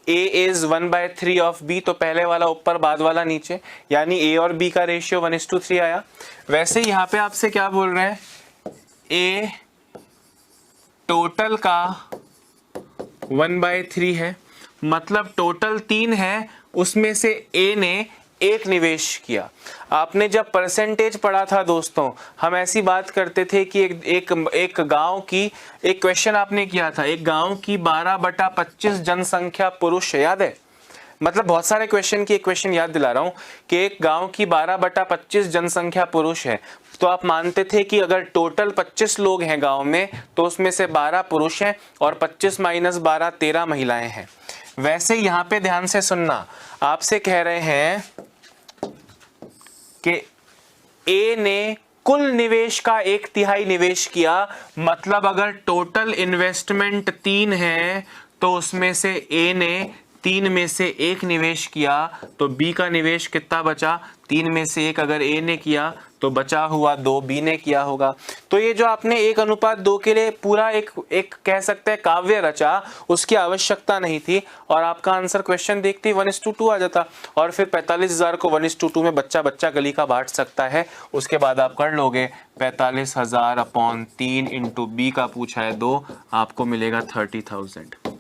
A is 1/3 ऑफ B, तो पहले वाला ऊपर बाद वाला नीचे, यानी A और B का रेशियो 1:3 आया। वैसे यहाँ पे आपसे क्या बोल रहे हैं? A टोटल का 1/3 है, मतलब टोटल 3 है, उसमें से A ने 1 निवेश किया। आपने जब परसेंटेज पढ़ा था दोस्तों, हम ऐसी बात करते थे कि एक गांव की, एक क्वेश्चन आपने किया था, एक गांव की 12/25 जनसंख्या पुरुष है, याद है? मतलब बहुत सारे क्वेश्चन की एक क्वेश्चन याद दिला रहा हूं कि एक गांव की 12/25 जनसंख्या पुरुष है, तो आप मानते थे कि अगर टोटल 25 लोग हैं गांव में तो उसमें से 12 पुरुष हैं और 25 - 12 13 महिलाएं हैं। वैसे यहां पे ध्यान से सुनना, आपसे कह रहे हैं कि ए ने कुल निवेश का 1/3 निवेश किया, मतलब अगर टोटल इन्वेस्टमेंट 3 है तो उसमें से ए ने 3 में से 1 निवेश किया, तो बी का निवेश कितना बचा? 3 में से 1 अगर ए ने किया तो बचा हुआ 2 बी ने किया होगा। तो ये जो आपने 1:2 के लिए पूरा एक कह सकते हैं काव्य रचा, उसकी आवश्यकता नहीं थी और आपका आंसर क्वेश्चन देखते ही 1:2 आ जाता और फिर 45,000 को 1:2 में बच्चा बच्चा गली का बांट सकता है। उसके बाद आप कर लोगे 45,000/3 इंटू बी का पूछा है 2, आपको मिलेगा 30,000।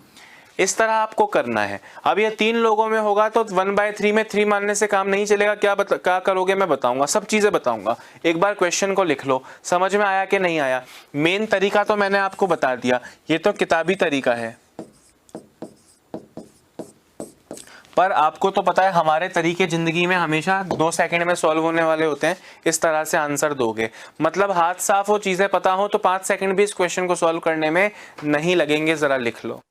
इस तरह आपको करना है। अब ये 3 लोगों में होगा तो 1/3 में 3 मानने से काम नहीं चलेगा। क्या करोगे मैं बताऊंगा, सब चीजें बताऊंगा। एक बार क्वेश्चन को लिख लो, समझ में आया कि नहीं आया। मेन तरीका तो मैंने आपको बता दिया, ये तो किताबी तरीका है, पर आपको तो पता है हमारे तरीके जिंदगी में हमेशा 2 सेकंड में सॉल्व होने वाले होते हैं। इस तरह से आंसर दोगे, मतलब हाथ साफ हो, चीजें पता हो, तो 5 सेकंड भी इस क्वेश्चन को सॉल्व करने में नहीं लगेंगे। जरा लिख लो।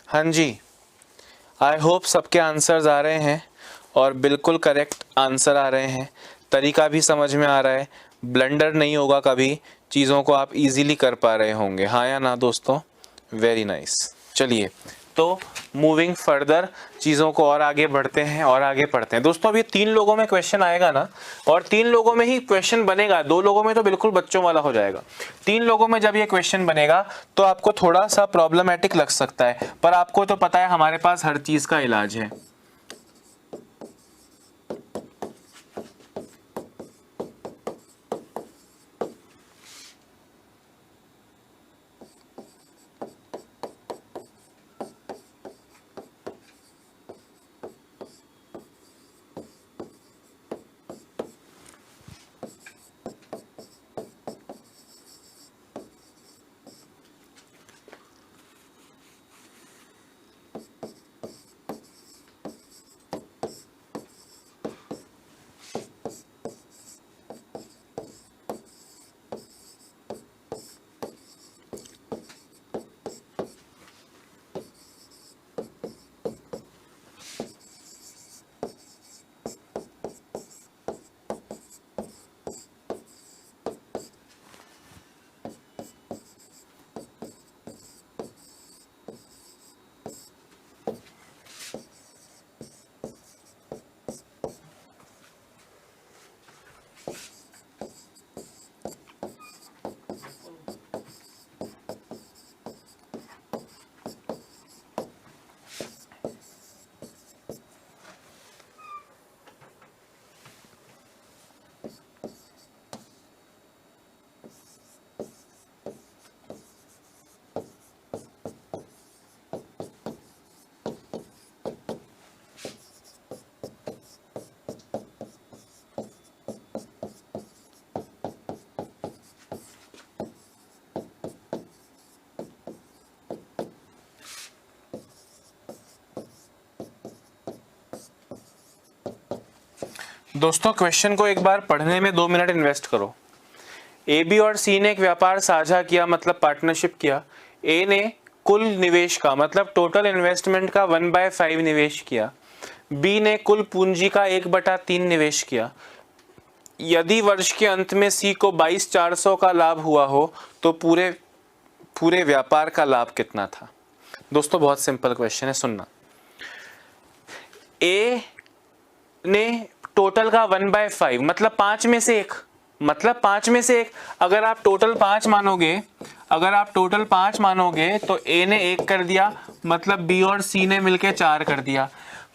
हाँ जी, आई होप सबके आंसर्स आ रहे हैं और बिल्कुल करेक्ट आंसर आ रहे हैं। तरीका भी समझ में आ रहा है, ब्लंडर नहीं होगा कभी, चीज़ों को आप इजीली कर पा रहे होंगे। हाँ या ना दोस्तों? Very nice. चलिए तो मूविंग फर्दर, चीज़ों को और आगे बढ़ते हैं और आगे पढ़ते हैं। दोस्तों अभी 3 लोगों में क्वेश्चन आएगा ना, और 3 लोगों में ही क्वेश्चन बनेगा, 2 लोगों में तो बिल्कुल बच्चों वाला हो जाएगा। 3 लोगों में जब ये क्वेश्चन बनेगा तो आपको थोड़ा सा प्रॉब्लमेटिक लग सकता है, पर आपको तो पता है हमारे पास हर चीज़ का इलाज है। दोस्तों क्वेश्चन को एक बार पढ़ने में 2 मिनट इन्वेस्ट करो। ए, बी और सी ने एक व्यापार साझा किया, मतलब पार्टनरशिप किया। ए ने कुल निवेश का मतलब टोटल इन्वेस्टमेंट का 1/5 निवेश किया। बी ने कुल पूंजी का 1/3 निवेश किया। यदि वर्ष के अंत में सी को 22,400 का लाभ हुआ हो तो पूरे व्यापार का लाभ कितना था? दोस्तों बहुत सिंपल क्वेश्चन है, सुनना। ए ने टोटल का 1/5 मतलब 5 में से 1, मतलब 5 में से 1। अगर आप टोटल 5 मानोगे, अगर आप टोटल 5 मानोगे तो ए ने 1 कर दिया, मतलब बी और सी ने मिलके 4 कर दिया।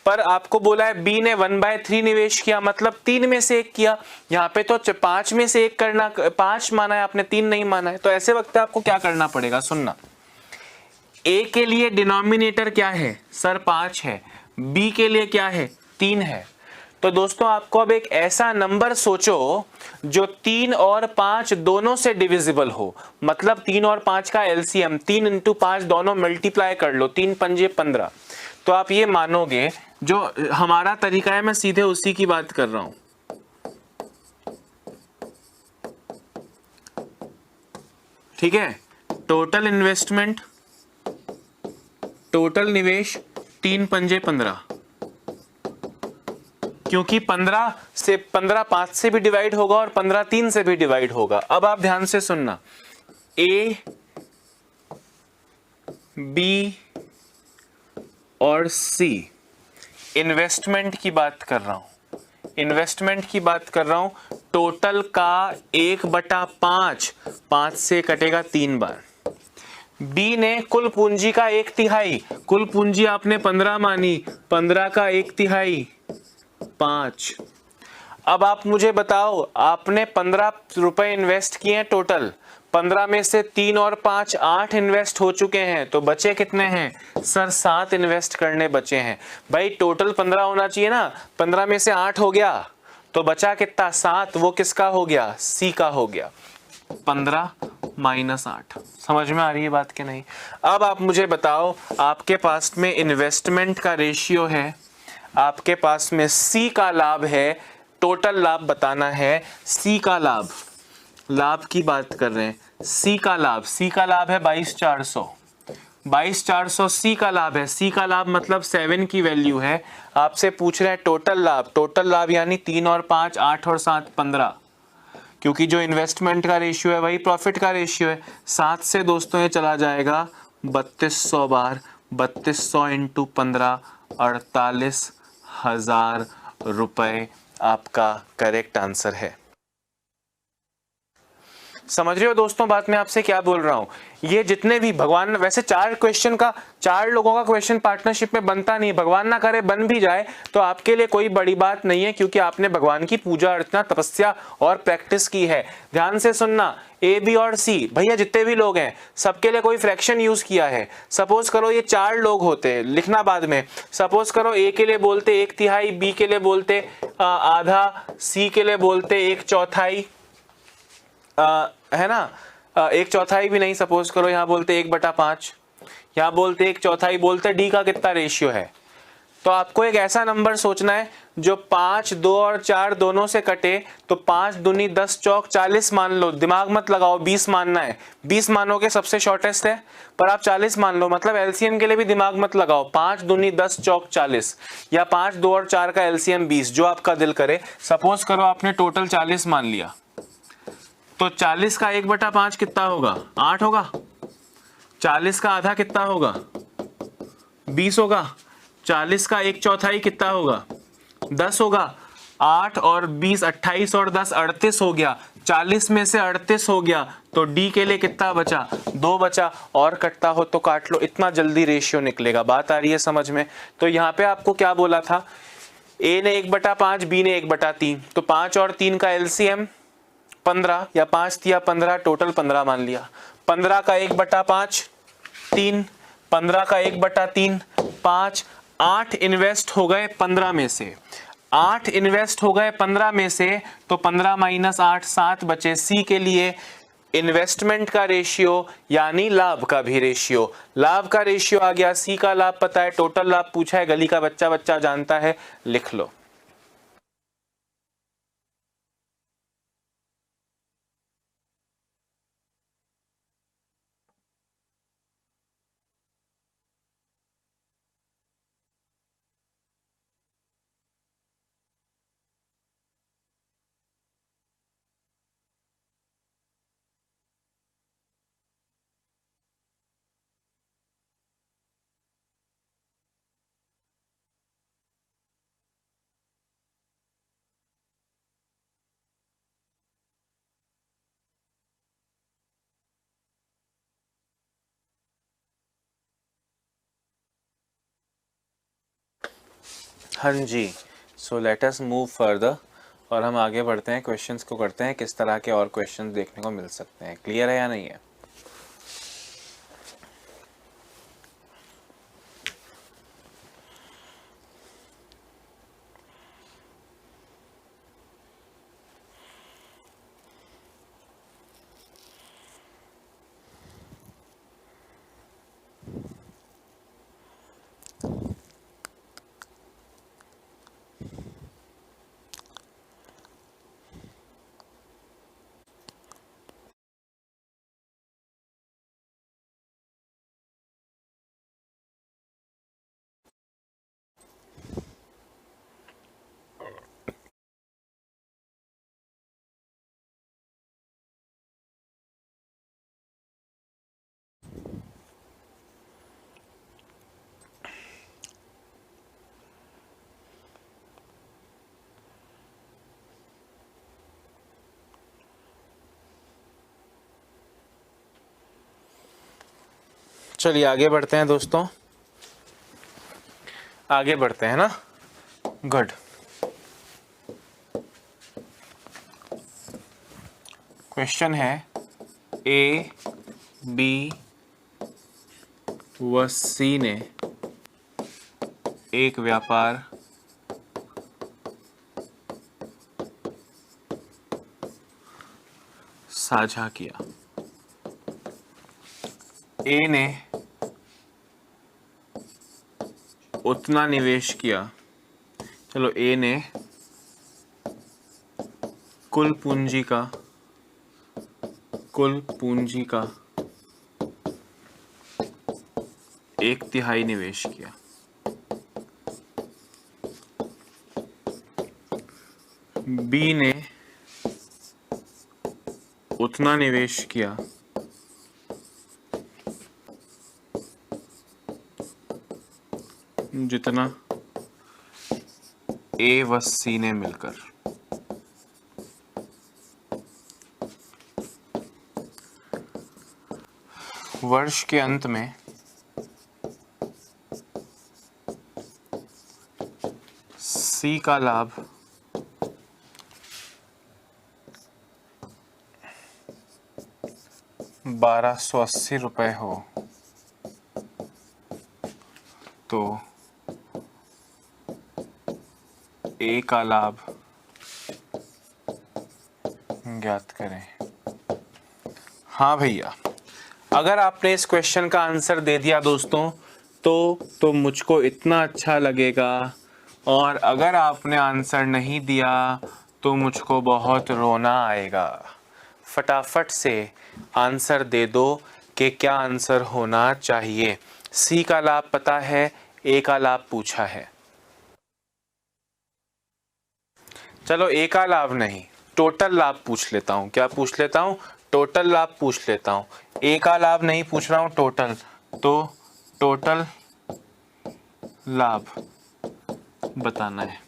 पर आपको बोला है बी ने 1/3 निवेश किया, मतलब 3 में से 1 किया। यहाँ पे तो 5 में से 1 करना, 5 माना है आपने, 3 नहीं माना है। तो ऐसे वक्त आपको क्या करना पड़ेगा, सुनना। ए के लिए डिनोमिनेटर क्या है सर, 5 है। बी के लिए क्या है, 3 है। तो दोस्तों आपको अब एक ऐसा नंबर सोचो जो 3 और 5 दोनों से डिविजिबल हो, मतलब 3 और 5 का एलसीएम, 3 इंटू 5 दोनों मल्टीप्लाई कर लो, 3 पंजे 15। तो आप ये मानोगे, जो हमारा तरीका है मैं सीधे उसी की बात कर रहा हूं। ठीक है, टोटल इन्वेस्टमेंट, टोटल निवेश 3 पंजे 15, क्योंकि 15 से 15 5 से भी डिवाइड होगा और 15 3 से भी डिवाइड होगा। अब आप ध्यान से सुनना, ए, बी और सी, इन्वेस्टमेंट की बात कर रहा हूं, इन्वेस्टमेंट की बात कर रहा हूं। टोटल का 1/5, 5 से कटेगा 3 बार। बी ने कुल पूंजी का 1/3, कुल पूंजी आपने 15 मानी, 15 का 1/3 5। अब आप मुझे बताओ, आपने 15 रुपए इन्वेस्ट किए हैं टोटल, 15 में से 3 और 5 8 इन्वेस्ट हो चुके हैं, तो बचे कितने हैं सर, 7 इन्वेस्ट करने बचे हैं। भाई टोटल 15 होना चाहिए ना, 15 में से 8 हो गया तो बचा कितना, 7। वो किसका हो गया, सी का हो गया। 15 माइनस 8। समझ में आ रही है बात कि नहीं। अब आप मुझे बताओ, आपके पास में इन्वेस्टमेंट का रेशियो है, आपके पास में सी का लाभ है, टोटल लाभ बताना है। सी का लाभ, लाभ की बात कर रहे हैं, सी का लाभ, सी का लाभ है 22,400, 22,400 सी का लाभ है। सी का लाभ मतलब 7 की वैल्यू है। आपसे पूछ रहे हैं टोटल लाभ, टोटल लाभ यानी 3 और 5 8 और 7 15, क्योंकि जो इन्वेस्टमेंट का रेशियो है वही प्रॉफिट का रेशियो है। 7 से दोस्तों ये चला जाएगा 3200 बार, 3200 इंटू 15, 48,000 रुपए आपका करेक्ट आंसर है। समझ रहे हो दोस्तों बात मैं आपसे क्या बोल रहा हूं। ये जितने भी, भगवान वैसे 4 क्वेश्चन का, 4 लोगों का क्वेश्चन पार्टनरशिप में बनता नहीं, भगवान ना करे बन भी जाए तो आपके लिए कोई बड़ी बात नहीं है, क्योंकि आपने भगवान की पूजा अर्चना तपस्या और प्रैक्टिस की है। ध्यान से सुनना, ए बी और सी, भैया जितने भी लोग हैं सबके लिए कोई फ्रैक्शन यूज किया है। सपोज करो ये 4 लोग होते, लिखना बाद में, सपोज करो ए के लिए बोलते 1/3, बी के लिए बोलते आधा, सी के लिए बोलते 1/4, है ना, 1/4 भी नहीं, सपोज करो यहाँ बोलते 1/5, यहाँ बोलते 1/4, बोलते डी का कितना रेशियो है। तो आपको एक ऐसा नंबर सोचना है जो 5, 2 और 4 दोनों से कटे, तो 5 दूनी 10 चौक 40 मान लो, दिमाग मत लगाओ, 20 मानना है। 20 मानोगे सबसे शॉर्टेस्ट है, पर आप 40 मान लो, मतलब एलसीएम के लिए भी दिमाग मत लगाओ। 5 दूनी 10 चौक 40, या 5, 2 और 4 का एलसीएम 20, जो आपका दिल करे। सपोज करो आपने टोटल 40 मान लिया, तो 40 का 1/5 कितना होगा, 8 होगा। 40 का आधा कितना होगा, 20 होगा। 40 का 1/4 कितना होगा, 10 होगा। 8 और 20 28 और 10 38 हो गया। 40 में से 38 हो गया, तो डी के लिए कितना बचा, 2 बचा। और कटता हो तो काट लो, इतना जल्दी रेशियो निकलेगा। बात आ रही है समझ में। तो यहाँ पे आपको क्या बोला था, ए ने 1/5, बी ने 1/3, तो 5 और 3 का एलसीएम 15, या 5 दिया 15, टोटल 15 मान लिया। 15 का 1/5 3, 15 का 1/3 5, 8 इन्वेस्ट हो गए 15 में से, 8 इन्वेस्ट हो गए 15 में से, तो 15 माइनस 8 7 बचे। सी के लिए इन्वेस्टमेंट का रेशियो यानी लाभ का भी रेशियो, लाभ का रेशियो आ गया। सी का लाभ पता है, टोटल लाभ पूछा है, गली का बच्चा बच्चा जानता है, लिख लो। हाँ जी, so let us move further और हम आगे बढ़ते हैं, क्वेश्चंस को करते हैं किस तरह के और क्वेश्चंस देखने को मिल सकते हैं। क्लियर है या नहीं है? चलिए आगे बढ़ते हैं दोस्तों, आगे बढ़ते हैं ना। गुड। क्वेश्चन है ए बी व सी ने एक व्यापार साझा किया। ए ने उतना निवेश किया, चलो ए ने कुल पूंजी का 1/3 निवेश किया। बी ने उतना निवेश किया जितना ए व सी ने मिलकर। वर्ष के अंत में सी का लाभ 1280 रुपये हो तो ए का लाभ ज्ञात करें। हाँ भैया, अगर आपने इस क्वेश्चन का आंसर दे दिया दोस्तों तो मुझको इतना अच्छा लगेगा, और अगर आपने आंसर नहीं दिया तो मुझको बहुत रोना आएगा। फटाफट से आंसर दे दो कि क्या आंसर होना चाहिए। सी का लाभ पता है, ए का लाभ पूछा है। चलो ए का लाभ नहीं, टोटल लाभ पूछ लेता हूँ। क्या पूछ लेता हूँ? टोटल लाभ पूछ लेता हूँ। ए का लाभ नहीं पूछ रहा हूँ, टोटल। तो टोटल लाभ बताना है।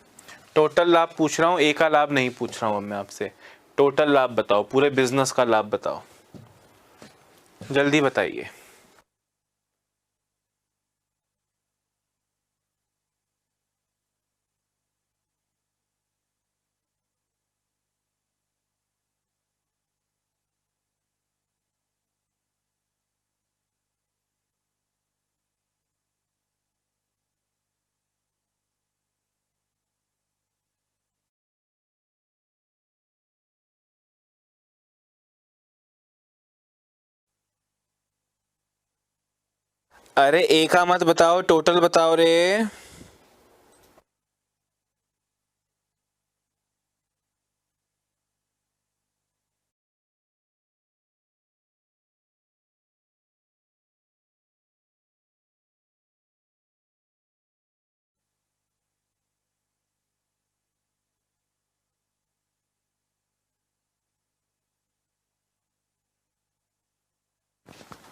टोटल लाभ पूछ रहा हूँ, ए का लाभ नहीं पूछ रहा हूँ। अब मैं आपसे टोटल लाभ बताओ, पूरे बिजनेस का लाभ बताओ, जल्दी बताइए। अरे ए का मत बताओ, टोटल बताओ रे।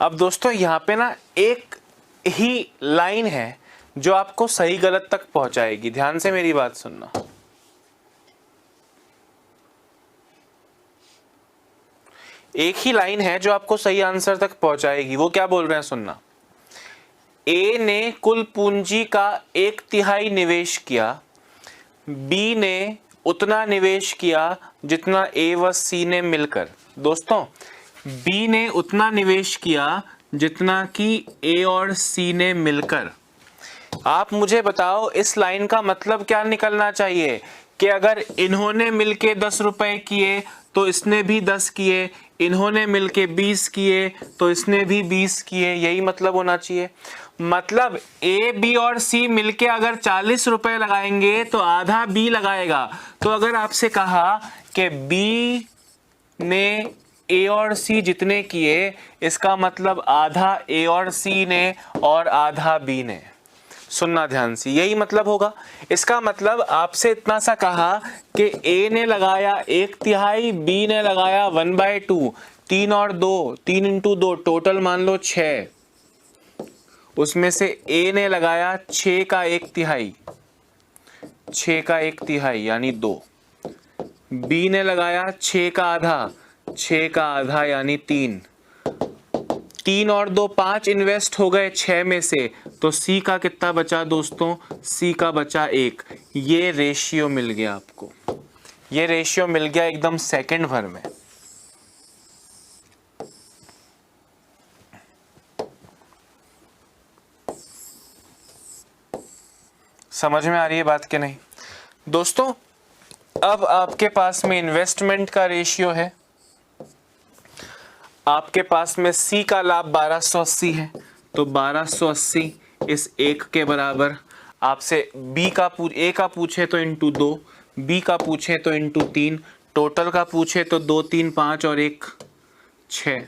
अब दोस्तों यहाँ पे ना एक ही लाइन है जो आपको सही गलत तक पहुंचाएगी। ध्यान से मेरी बात सुनना। एक ही लाइन है जो आपको सही आंसर तक पहुंचाएगी। वो क्या बोल रहे हैं सुनना। ए ने कुल पूंजी का 1/3 निवेश किया, बी ने उतना निवेश किया जितना ए व सी ने मिलकर। दोस्तों, बी ने उतना निवेश किया जितना कि ए और सी ने मिलकर। आप मुझे बताओ इस लाइन का मतलब क्या निकलना चाहिए कि अगर इन्होंने मिलके 10 रुपए किए तो इसने भी 10 किए, इन्होंने मिलके 20 किए तो इसने भी 20 किए, यही मतलब होना चाहिए। मतलब ए बी और सी मिलके अगर 40 रुपए लगाएंगे तो आधा बी लगाएगा। तो अगर आपसे कहा कि बी ने ए और सी जितने किए, इसका मतलब आधा ए और सी ने और आधा बी ने। सुनना ध्यान से, यही मतलब होगा। इसका मतलब आपसे इतना सा कहा कि ए ने लगाया 1/3, बी ने लगाया 1/2, 3 और 2, 3 इंटू 2 टोटल मान लो 6, उसमें से ए ने लगाया 6 का 1/3, 6 का 1/3 यानी 2, बी ने लगाया 6 का आधा, 6 का आधा यानी 3, 3 और 2 5 इन्वेस्ट हो गए 6 में से, तो सी का कितना बचा दोस्तों? सी का बचा 1। ये रेशियो मिल गया आपको, ये रेशियो मिल गया एकदम सेकंड भर में। समझ में आ रही है बात कि नहीं दोस्तों? अब आपके पास में इन्वेस्टमेंट का रेशियो है, आपके पास में सी का लाभ 1280 है, तो 1280 इस 1 के बराबर। आपसे बी का ए का पूछे तो इंटू 2, बी का पूछे तो इंटू 3, टोटल का पूछे तो 2 3 5 और 1 6,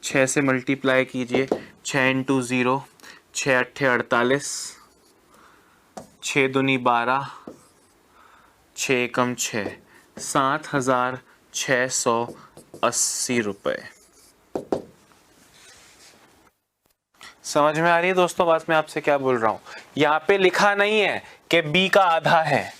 6 से मल्टीप्लाई कीजिए, 6 इंटू 0, 6 अट्ठे 48, 6 दूनी 12, 6 एकम 6, 7,680 रुपए। समझ में आ रही है दोस्तों बात मैं आपसे क्या बोल रहा हूं? यहाँ पे लिखा नहीं है कि बी का आधा है,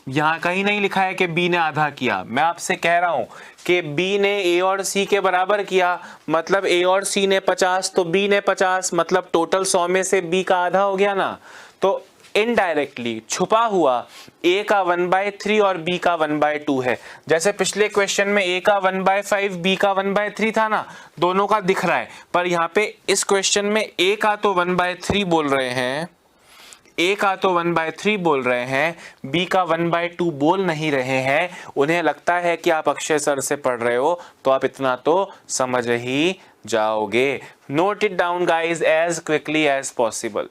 यहाँ कहीं नहीं लिखा है कि बी ने आधा किया। मैं आपसे कह रहा हूं कि बी ने ए और सी के बराबर किया, मतलब ए और सी ने 50 तो बी ने 50, मतलब टोटल 100 में से बी का आधा हो गया ना। तो इनडायरेक्टली छुपा हुआ ए का 1/3 और बी का 1/2 है। जैसे पिछले क्वेश्चन में ए का 1/5 बी का 1/3 था ना, दोनों का दिख रहा है, पर यहाँ पे इस क्वेश्चन में ए का तो 1/3 बोल रहे हैं, ए का तो 1/3 बोल रहे हैं, बी का 1/2 बोल नहीं रहे हैं। उन्हें लगता है कि आप अक्षय सर से पढ़ रहे हो, तो आप इतना तो समझ ही जाओगे। Note it down guys as quickly as possible.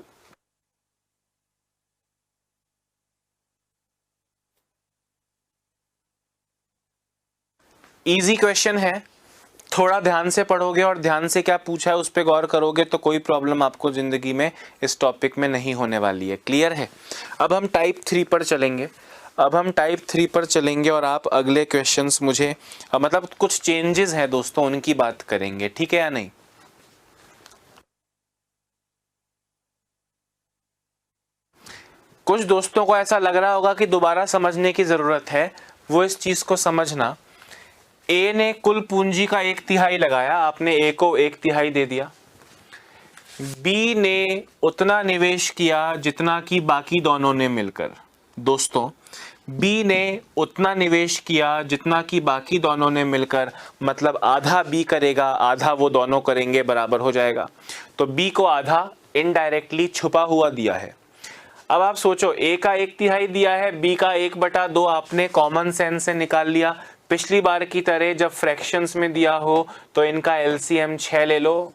Easy question है, थोड़ा ध्यान से पढ़ोगे और ध्यान से क्या पूछा है उस पर गौर करोगे तो कोई प्रॉब्लम आपको जिंदगी में इस टॉपिक में नहीं होने वाली है। क्लियर है? अब हम टाइप 3 पर चलेंगे। अब हम टाइप 3 पर चलेंगे और आप अगले क्वेश्चंस मुझे मतलब कुछ चेंजेस हैं दोस्तों उनकी बात करेंगे, ठीक है या नहीं? कुछ दोस्तों को ऐसा लग रहा होगा कि दोबारा समझने की जरूरत है, वो इस चीज को समझना। ए ने कुल पूंजी का 1/3 लगाया, आपने ए को 1/3 दे दिया। बी ने उतना निवेश किया जितना कि बाकी दोनों ने मिलकर। दोस्तों, बी ने उतना निवेश किया जितना कि बाकी दोनों ने मिलकर, मतलब आधा बी करेगा आधा वो दोनों करेंगे, बराबर हो जाएगा। तो बी को आधा इनडायरेक्टली छुपा हुआ दिया है। अब आप सोचो, ए का 1/3 दिया है, बी का 1/2 आपने कॉमन सेंस से निकाल लिया। पिछली बार की तरह जब फ्रैक्शंस में दिया हो तो इनका एलसीएम 6 ले लो,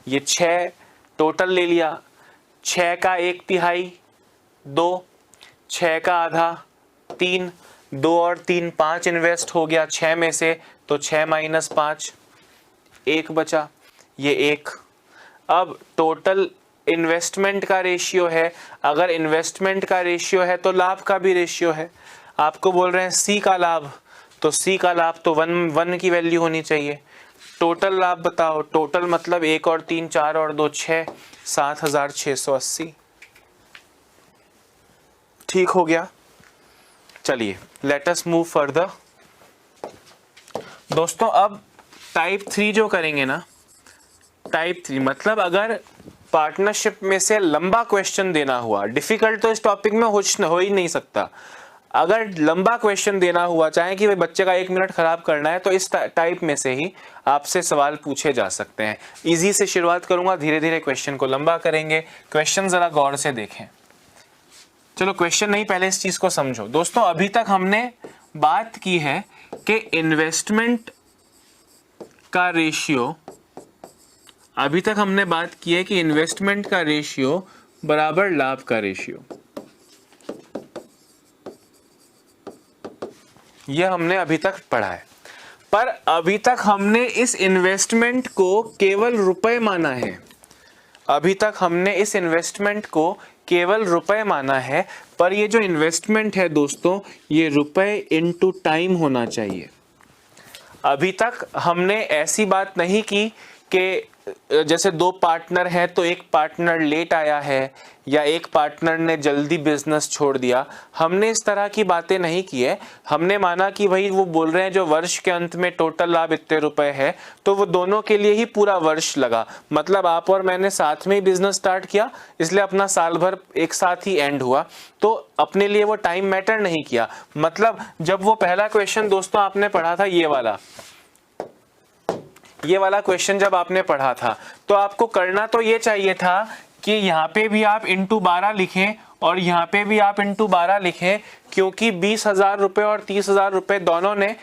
ये 6 टोटल ले लिया, 6 का 1/3 2, 6 का आधा 3, 2 और 3 5 इन्वेस्ट हो गया 6 में से, तो 6 - 5 1 बचा, ये 1। अब टोटल इन्वेस्टमेंट का रेशियो है, अगर इन्वेस्टमेंट का रेशियो है तो लाभ का भी रेशियो है। आपको बोल रहे हैं सी का लाभ, तो सी का लाभ तो 1 की वैल्यू होनी चाहिए। टोटल लाभ बताओ, टोटल मतलब 1 और 3 4 और 2 6, 7,680। ठीक हो गया? चलिए लेट अस मूव फर्दर। दोस्तों अब टाइप 3 जो करेंगे ना, टाइप 3 मतलब अगर पार्टनरशिप में से लंबा क्वेश्चन देना हुआ, डिफिकल्ट तो इस टॉपिक में हो ही नहीं सकता, अगर लंबा क्वेश्चन देना हुआ, चाहे कि भाई बच्चे का 1 मिनट खराब करना है, तो इस टाइप में से ही आपसे सवाल पूछे जा सकते हैं। इजी से शुरुआत करूंगा, धीरे धीरे क्वेश्चन को लंबा करेंगे। क्वेश्चन जरा गौर से देखें। चलो क्वेश्चन नहीं, पहले इस चीज को समझो। दोस्तों अभी तक हमने बात की है कि इन्वेस्टमेंट का रेशियो, अभी तक हमने बात की है कि इन्वेस्टमेंट का रेशियो बराबर लाभ का रेशियो, यह हमने अभी तक पढ़ा है। पर अभी तक हमने इस इन्वेस्टमेंट को केवल रुपए माना है, अभी तक हमने इस इन्वेस्टमेंट को केवल रुपए माना है। पर ये जो इन्वेस्टमेंट है दोस्तों, ये रुपए इनटू टाइम होना चाहिए। अभी तक हमने ऐसी बात नहीं की कि जैसे 2 पार्टनर हैं तो एक पार्टनर लेट आया है या एक पार्टनर ने जल्दी बिजनेस छोड़ दिया, हमने इस तरह की बातें नहीं की है। हमने माना कि भाई वो बोल रहे हैं जो वर्ष के अंत में टोटल लाभ इतने रुपए है, तो वो दोनों के लिए ही पूरा वर्ष लगा। मतलब आप और मैंने साथ में ही बिजनेस स्टार्ट किया, इसलिए अपना साल भर एक साथ ही एंड हुआ, तो अपने लिए वो टाइम मैटर नहीं किया। मतलब जब वो पहला क्वेश्चन दोस्तों आपने पढ़ा था, ये वाला क्वेश्चन जब आपने पढ़ा था, तो आपको करना तो ये चाहिए था कि यहाँ पे भी आप इंटू 12 लिखें और यहाँ पे भी आप इंटू 12 लिखें, क्योंकि 20,000 रुपए और 30,000 रुपए दोनों ने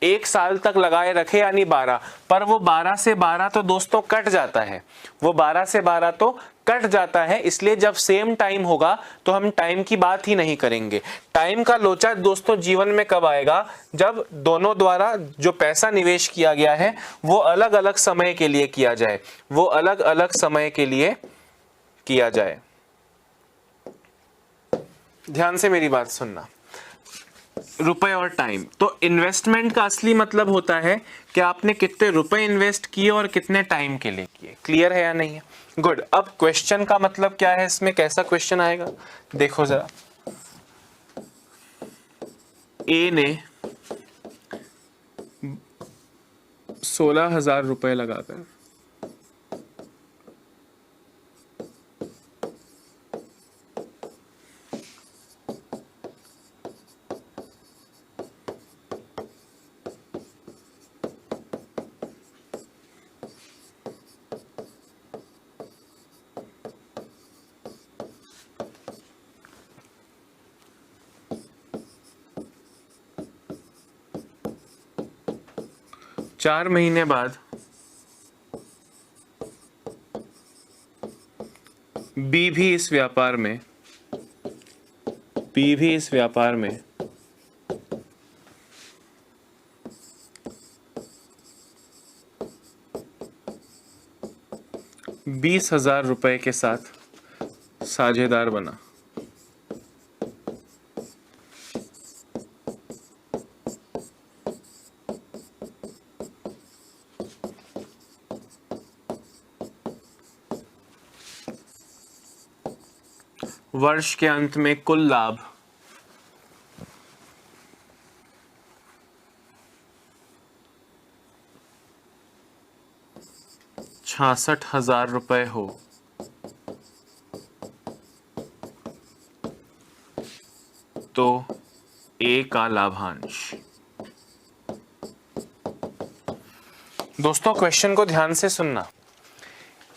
1 साल तक लगाए रखे, यानी 12। पर वो 12 से 12 तो दोस्तों कट जाता है, वो 12 से 12 तो कट जाता है। इसलिए जब सेम टाइम होगा तो हम टाइम की बात ही नहीं करेंगे। टाइम का लोचा दोस्तों जीवन में कब आएगा? जब दोनों द्वारा जो पैसा निवेश किया गया है वो अलग अलग समय के लिए किया जाए, वो अलग अलग समय के लिए किया जाए। ध्यान से मेरी बात सुनना, रुपए और टाइम। तो इन्वेस्टमेंट का असली मतलब होता है कि आपने कितने रुपए इन्वेस्ट किए और कितने टाइम के लिए किए। क्लियर है या नहीं है? गुड। अब क्वेश्चन का मतलब क्या है, इसमें कैसा क्वेश्चन आएगा देखो जरा। ए ने 16,000 रुपए लगाकर चार महीने बाद बी भी इस व्यापार में 20,000 रुपए के साथ साझेदार बना। वर्ष के अंत में कुल लाभ 66,000 रुपए हो तो ए का लाभांश। दोस्तों क्वेश्चन को ध्यान से सुनना।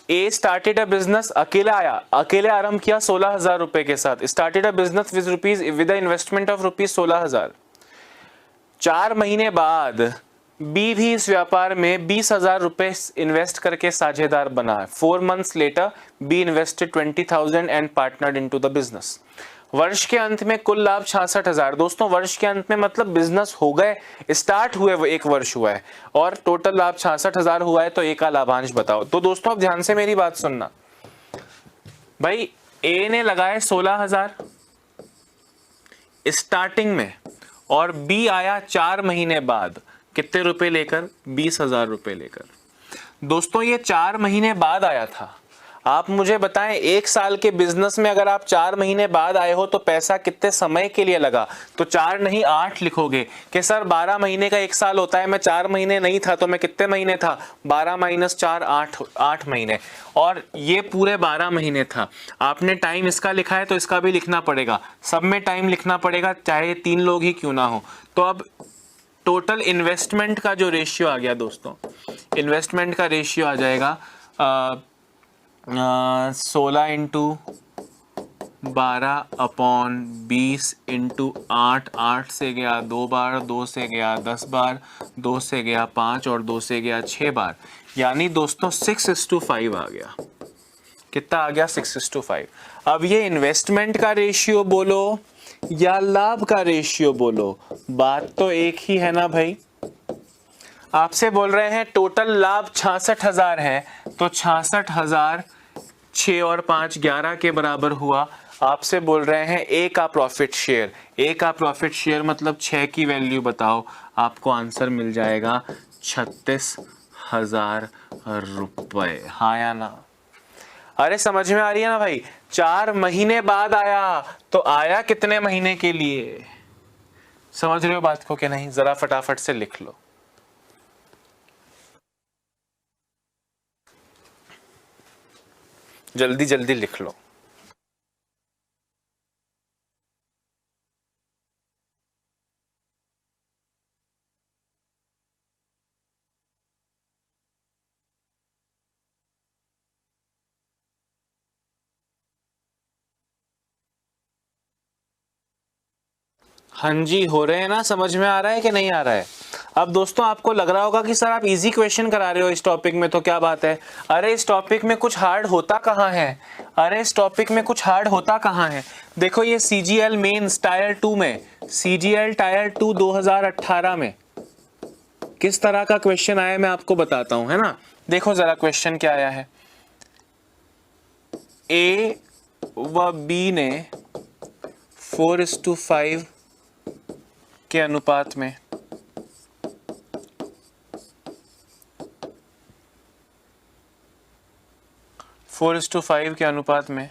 ए स्टार्टेड अ बिजनेस, अकेले आरंभ किया 16,000 रुपए के साथ। Started a business with investment of rupees 16,000। 4 महीने बाद बी भी इस व्यापार में 20,000 रुपए इन्वेस्ट करके साझेदार बना है। 4 months later B invested 20,000 and partnered into the business. वर्ष के अंत में कुल लाभ 66,000। दोस्तों वर्ष के अंत में मतलब बिजनेस हो गए, स्टार्ट हुए, वो 1 वर्ष हुआ है और टोटल लाभ 66,000 हुआ है, तो ए का लाभांश बताओ। तो दोस्तों अब ध्यान से मेरी बात सुनना। भाई ए ने लगाए 16,000 स्टार्टिंग में और बी आया 4 महीने बाद कितने रुपए लेकर? 20,000 रुपए लेकर। दोस्तों ये 4 महीने बाद आया था। आप मुझे बताएं, 1 साल के बिजनेस में अगर आप 4 महीने बाद आए हो तो पैसा कितने समय के लिए लगा? तो 4 नहीं 8 लिखोगे कि सर 12 महीने का 1 साल होता है, मैं 4 महीने नहीं था तो मैं कितने महीने था? 12 माइनस 4 8 महीने, और ये पूरे 12 महीने था। आपने टाइम इसका लिखा है तो इसका भी लिखना पड़ेगा, सब में टाइम लिखना पड़ेगा, चाहे 3 लोग ही क्यों ना हो। तो अब टोटल इन्वेस्टमेंट का जो रेशियो आ गया दोस्तों, इन्वेस्टमेंट का रेशियो आ जाएगा 16 इंटू 12/20 इंटू 8, 8 से गया 2 बार, 2 से गया 10 बार, 2 से गया 5 और 2 से गया 6 बार, यानी दोस्तों 6:5 आ गया। कितना आ गया? 6:5। अब ये इन्वेस्टमेंट का रेशियो बोलो या लाभ का रेशियो बोलो, बात तो एक ही है ना भाई। आपसे बोल रहे हैं टोटल लाभ 66,000 है, तो 66,000 6 और 5 11 के बराबर हुआ। आपसे बोल रहे हैं ए का प्रॉफिट शेयर, ए का प्रॉफिट शेयर मतलब 6 की वैल्यू बताओ, आपको आंसर मिल जाएगा 36,000 रुपए। हाँ या ना? अरे समझ में आ रही है ना भाई? 4 महीने बाद आया तो आया कितने महीने के लिए? समझ रहे हो बात को कि नहीं? जरा फटाफट से लिख लो। जल्दी जल्दी लिख लो। हाँ जी, हो रहे हैं ना? समझ में आ रहा है कि नहीं आ रहा है? अब दोस्तों आपको लग रहा होगा कि सर आप इजी क्वेश्चन करा रहे हो इस टॉपिक में, तो क्या बात है? अरे इस टॉपिक में कुछ हार्ड होता कहाँ है? अरे इस टॉपिक में कुछ हार्ड होता कहाँ है? देखो ये CGL मेंस टायर 2 में, CGL टायर 2 2018 में किस तरह का क्वेश्चन आया मैं आपको बताता हूं, है ना? देखो जरा क्वेश्चन क्या आया है। ए व बी ने 4:5 के अनुपात में 4:5 के अनुपात में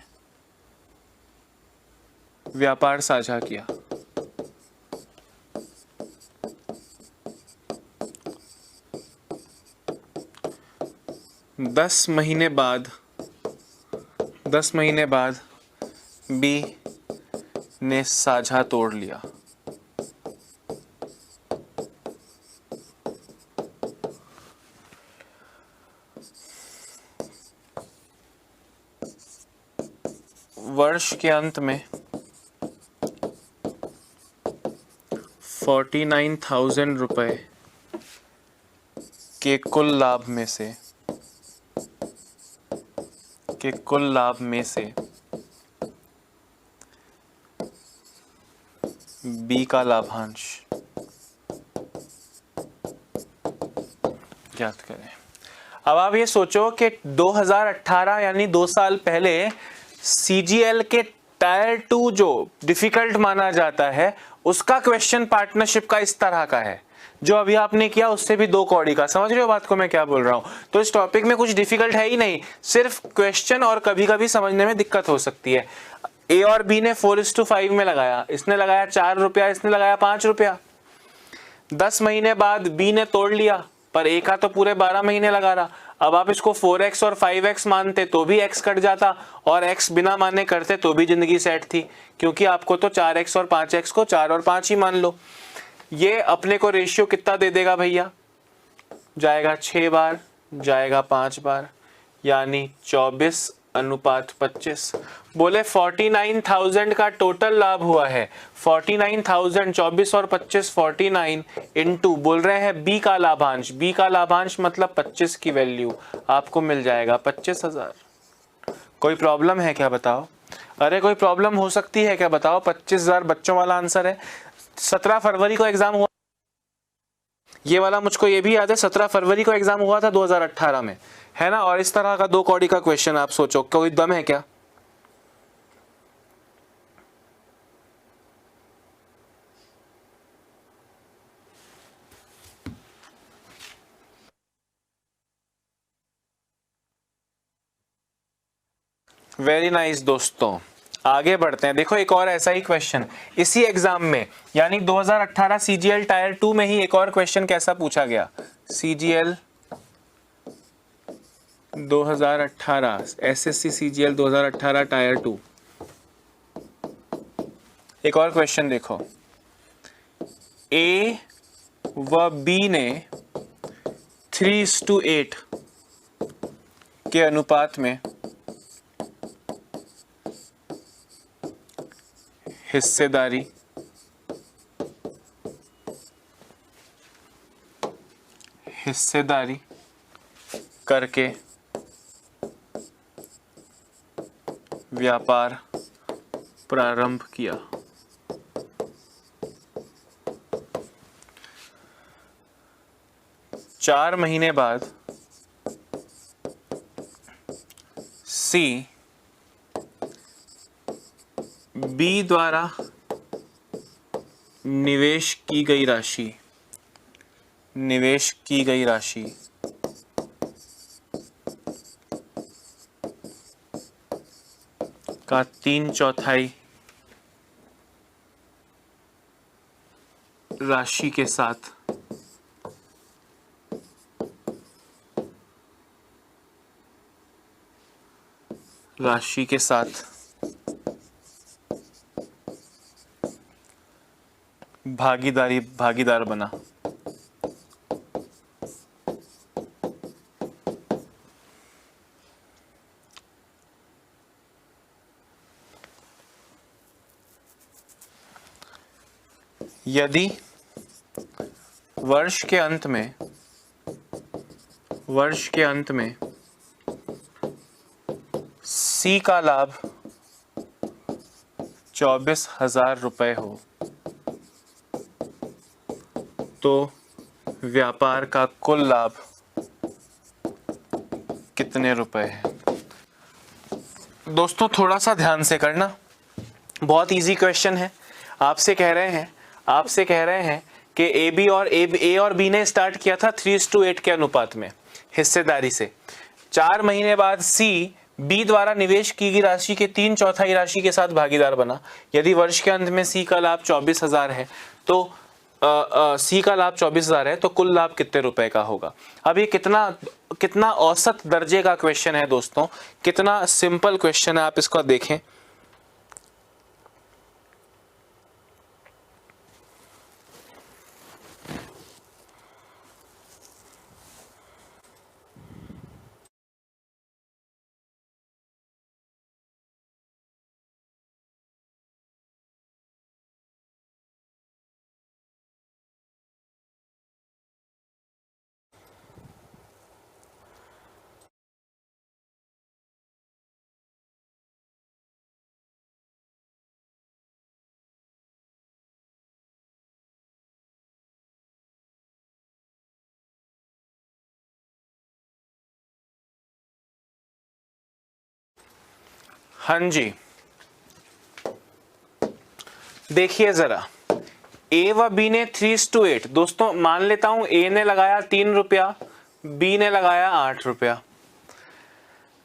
व्यापार साझा किया। दस महीने बाद बी ने साझा तोड़ लिया। वर्ष के अंत में 49,000 रुपए के कुल लाभ में से बी का लाभांश ज्ञात करें। अब आप ये सोचो कि 2018 यानी 2 साल पहले CGL के टायर 2 जो डिफिकल्ट माना जाता है उसका क्वेश्चन पार्टनरशिप का इस तरह का है, जो अभी आपने किया उससे भी 2 कौड़ी का। समझ रहे हो बात को मैं क्या बोल रहा हूं? तो इस टॉपिक में कुछ डिफिकल्ट है ही नहीं, सिर्फ क्वेश्चन और कभी कभी समझने में दिक्कत हो सकती है। ए और बी ने 4:5 में लगाया, इसने लगाया 4 रुपया, इसने लगाया 5 रुपया। 10 महीने बाद बी ने तोड़ लिया, पर ए का तो पूरे 12 महीने लगा रहा। अब आप इसको 4x और 5x मानते तो भी x कट जाता, और x बिना माने करते तो भी जिंदगी सेट थी, क्योंकि आपको तो 4x और 5x को 4 और 5 ही मान लो। ये अपने को रेशियो कितना दे देगा भैया? जाएगा 6 बार, जाएगा 5 बार, यानी 24:25। बोले 49,000 का टोटल लाभ हुआ है। 49,000 24 और 25 49 इंटू बोल रहे हैं बी का लाभांश, बी का लाभांश मतलब 25 की वैल्यू आपको मिल जाएगा 25,000। कोई प्रॉब्लम है क्या बताओ? अरे कोई प्रॉब्लम हो सकती है क्या बताओ? 25,000 बच्चों वाला आंसर है। 17 फरवरी को एग्जाम हुआ, ये वाला मुझको ये भी याद है, 17 फरवरी को एग्जाम हुआ था 2018 में, है ना? और इस तरह का 2 कौड़ी का क्वेश्चन आप सोचो, कोई दम है क्या? वेरी नाइस दोस्तों, आगे बढ़ते हैं। देखो एक और ऐसा ही क्वेश्चन इसी एग्जाम में, यानी 2018 सीजीएल टायर 2 में ही एक और क्वेश्चन कैसा पूछा गया। CGL 2018, SSC CGL 2018 tyre 2। एक और क्वेश्चन देखो, ए व बी ने 3:8 के अनुपात में हिस्सेदारी करके व्यापार प्रारंभ किया। चार महीने बाद सी बी द्वारा निवेश की गई राशि का 3/4 राशि के साथ भागीदार बना। यदि वर्ष के अंत में सी का लाभ 24,000 रुपए हो तो व्यापार का कुल लाभ कितने रुपए है। दोस्तों थोड़ा सा ध्यान से करना, बहुत इजी क्वेश्चन है। आपसे कह रहे हैं कि ए और बी ने स्टार्ट किया था 3:8 के अनुपात में हिस्सेदारी से। 4 महीने बाद सी बी द्वारा निवेश की गई राशि के 3/4 राशि के साथ भागीदार बना। यदि वर्ष के अंत में सी का लाभ 24,000 है तो सी का लाभ 24,000 है तो कुल लाभ कितने रुपए का होगा। अब ये कितना औसत दर्जे का क्वेश्चन है दोस्तों, कितना सिंपल क्वेश्चन है, आप इसको देखें। हाँ जी, देखिए जरा, ए व बी ने 3:8। दोस्तों मान लेता हूं ए ने लगाया 3 रुपया, बी ने लगाया 8 रुपया।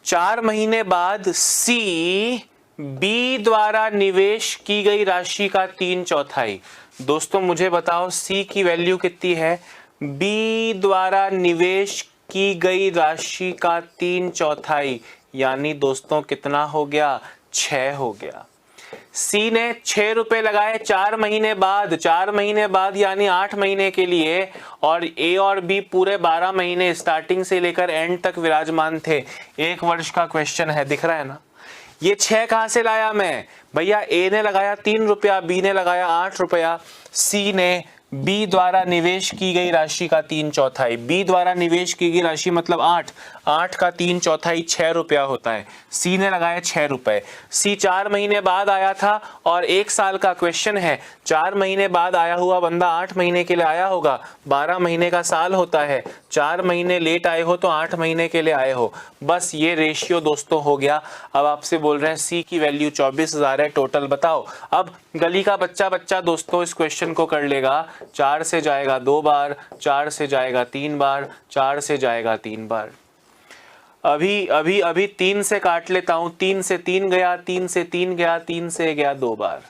4 महीने बाद सी बी द्वारा निवेश की गई राशि का 3/4। दोस्तों मुझे बताओ सी की वैल्यू कितनी है। बी द्वारा निवेश की गई राशि का 3/4 यानी दोस्तों कितना हो गया, 6 हो गया। सी ने 6 रुपए लगाए 4 महीने बाद यानी 8 महीने के लिए, और ए और बी पूरे 12 महीने स्टार्टिंग से लेकर एंड तक विराजमान थे। 1 वर्ष का क्वेश्चन है, दिख रहा है ना। ये 6 कहां से लाया मैं भैया, ए ने लगाया 3 रुपया, बी ने लगाया 8 रुपया, सी ने बी द्वारा निवेश की गई राशि का 3/4। बी द्वारा निवेश की गई राशि मतलब 8 का 3/4 6 रुपया होता है। सी ने लगाया 6 रुपए। सी 4 महीने बाद आया था और 1 साल का क्वेश्चन है। 4 महीने बाद आया हुआ बंदा 8 महीने के लिए आया होगा, 12 महीने का साल होता है। 4 महीने लेट आए हो तो 8 महीने के लिए आए हो। बस ये रेशियो दोस्तों हो गया। अब आपसे बोल रहे हैं सी की वैल्यू 24,000 है, टोटल बताओ। अब गली का बच्चा दोस्तों इस क्वेश्चन को कर लेगा। 4 से जाएगा 2 बार, 4 से जाएगा 3 बार, 4 से जाएगा 3 बार। अभी अभी अभी 3 से काट लेता हूं, 3 से 3 गया, 3 से 3 गया, 3 से गया 2 बार।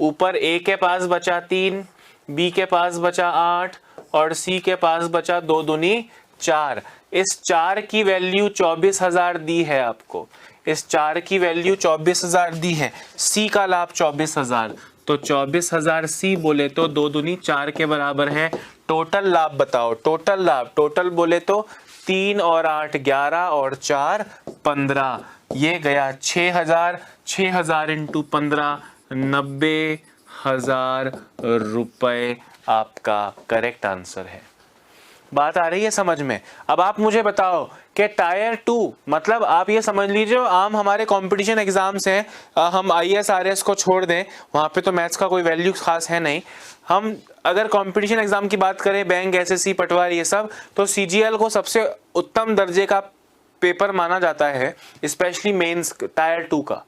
ऊपर ए के पास बचा 3, बी के पास बचा 8 और सी के पास बचा 2 दूनी 4। इस 4 की वैल्यू 24,000 दी है आपको, इस 4 की वैल्यू 24,000 दी है, सी का लाभ 24,000, तो 24,000 सी बोले तो 2 दूनी 4 के बराबर है। टोटल लाभ बताओ, टोटल लाभ, टोटल बोले तो 3 और 8 11 और 4 15, ये गया 6,000, 6,000 इंटू 15 90,000 रुपए आपका करेक्ट आंसर है। बात आ रही है समझ में? अब आप मुझे बताओ कि टायर 2 मतलब आप ये समझ लीजिए आम हमारे कंपटीशन एग्जाम्स हैं, हम आईएएस आरएएस को छोड़ दें, वहाँ पे तो मैथ्स का कोई वैल्यू खास है नहीं। हम अगर कंपटीशन एग्जाम की बात करें, बैंक, एसएससी, पटवार, ये सब, तो सीजीएल को सबसे उत्तम दर्जे का पेपर माना जाता है, स्पेशली मेंस टायर 2 का।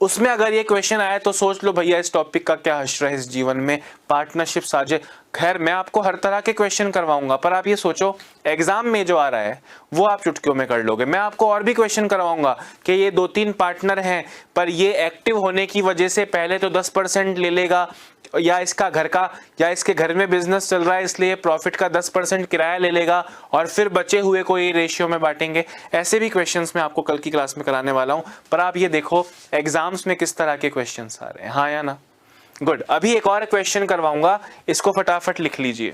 उसमें अगर ये क्वेश्चन आया तो सोच लो भैया इस टॉपिक का क्या हश्र है इस जीवन में, पार्टनरशिप साझे। खैर मैं आपको हर तरह के क्वेश्चन करवाऊंगा, पर आप ये सोचो एग्जाम में जो आ रहा है वो आप चुटकियों में कर लोगे। मैं आपको और भी क्वेश्चन करवाऊंगा कि ये 2-3 पार्टनर हैं, पर ये एक्टिव होने की वजह से पहले तो 10% ले लेगा, या इसका घर का या इसके घर में बिजनेस चल रहा है इसलिए प्रॉफिट का 10% किराया ले लेगा और फिर बचे हुए को ये रेशियो में बांटेंगे। ऐसे भी क्वेश्चंस मैं आपको कल की क्लास में कराने वाला हूं, पर आप ये देखो एग्जाम्स में किस तरह के क्वेश्चंस आ रहे हैं, हाँ या ना? गुड। अभी एक और क्वेश्चन करवाऊंगा, इसको फटाफट लिख लीजिए।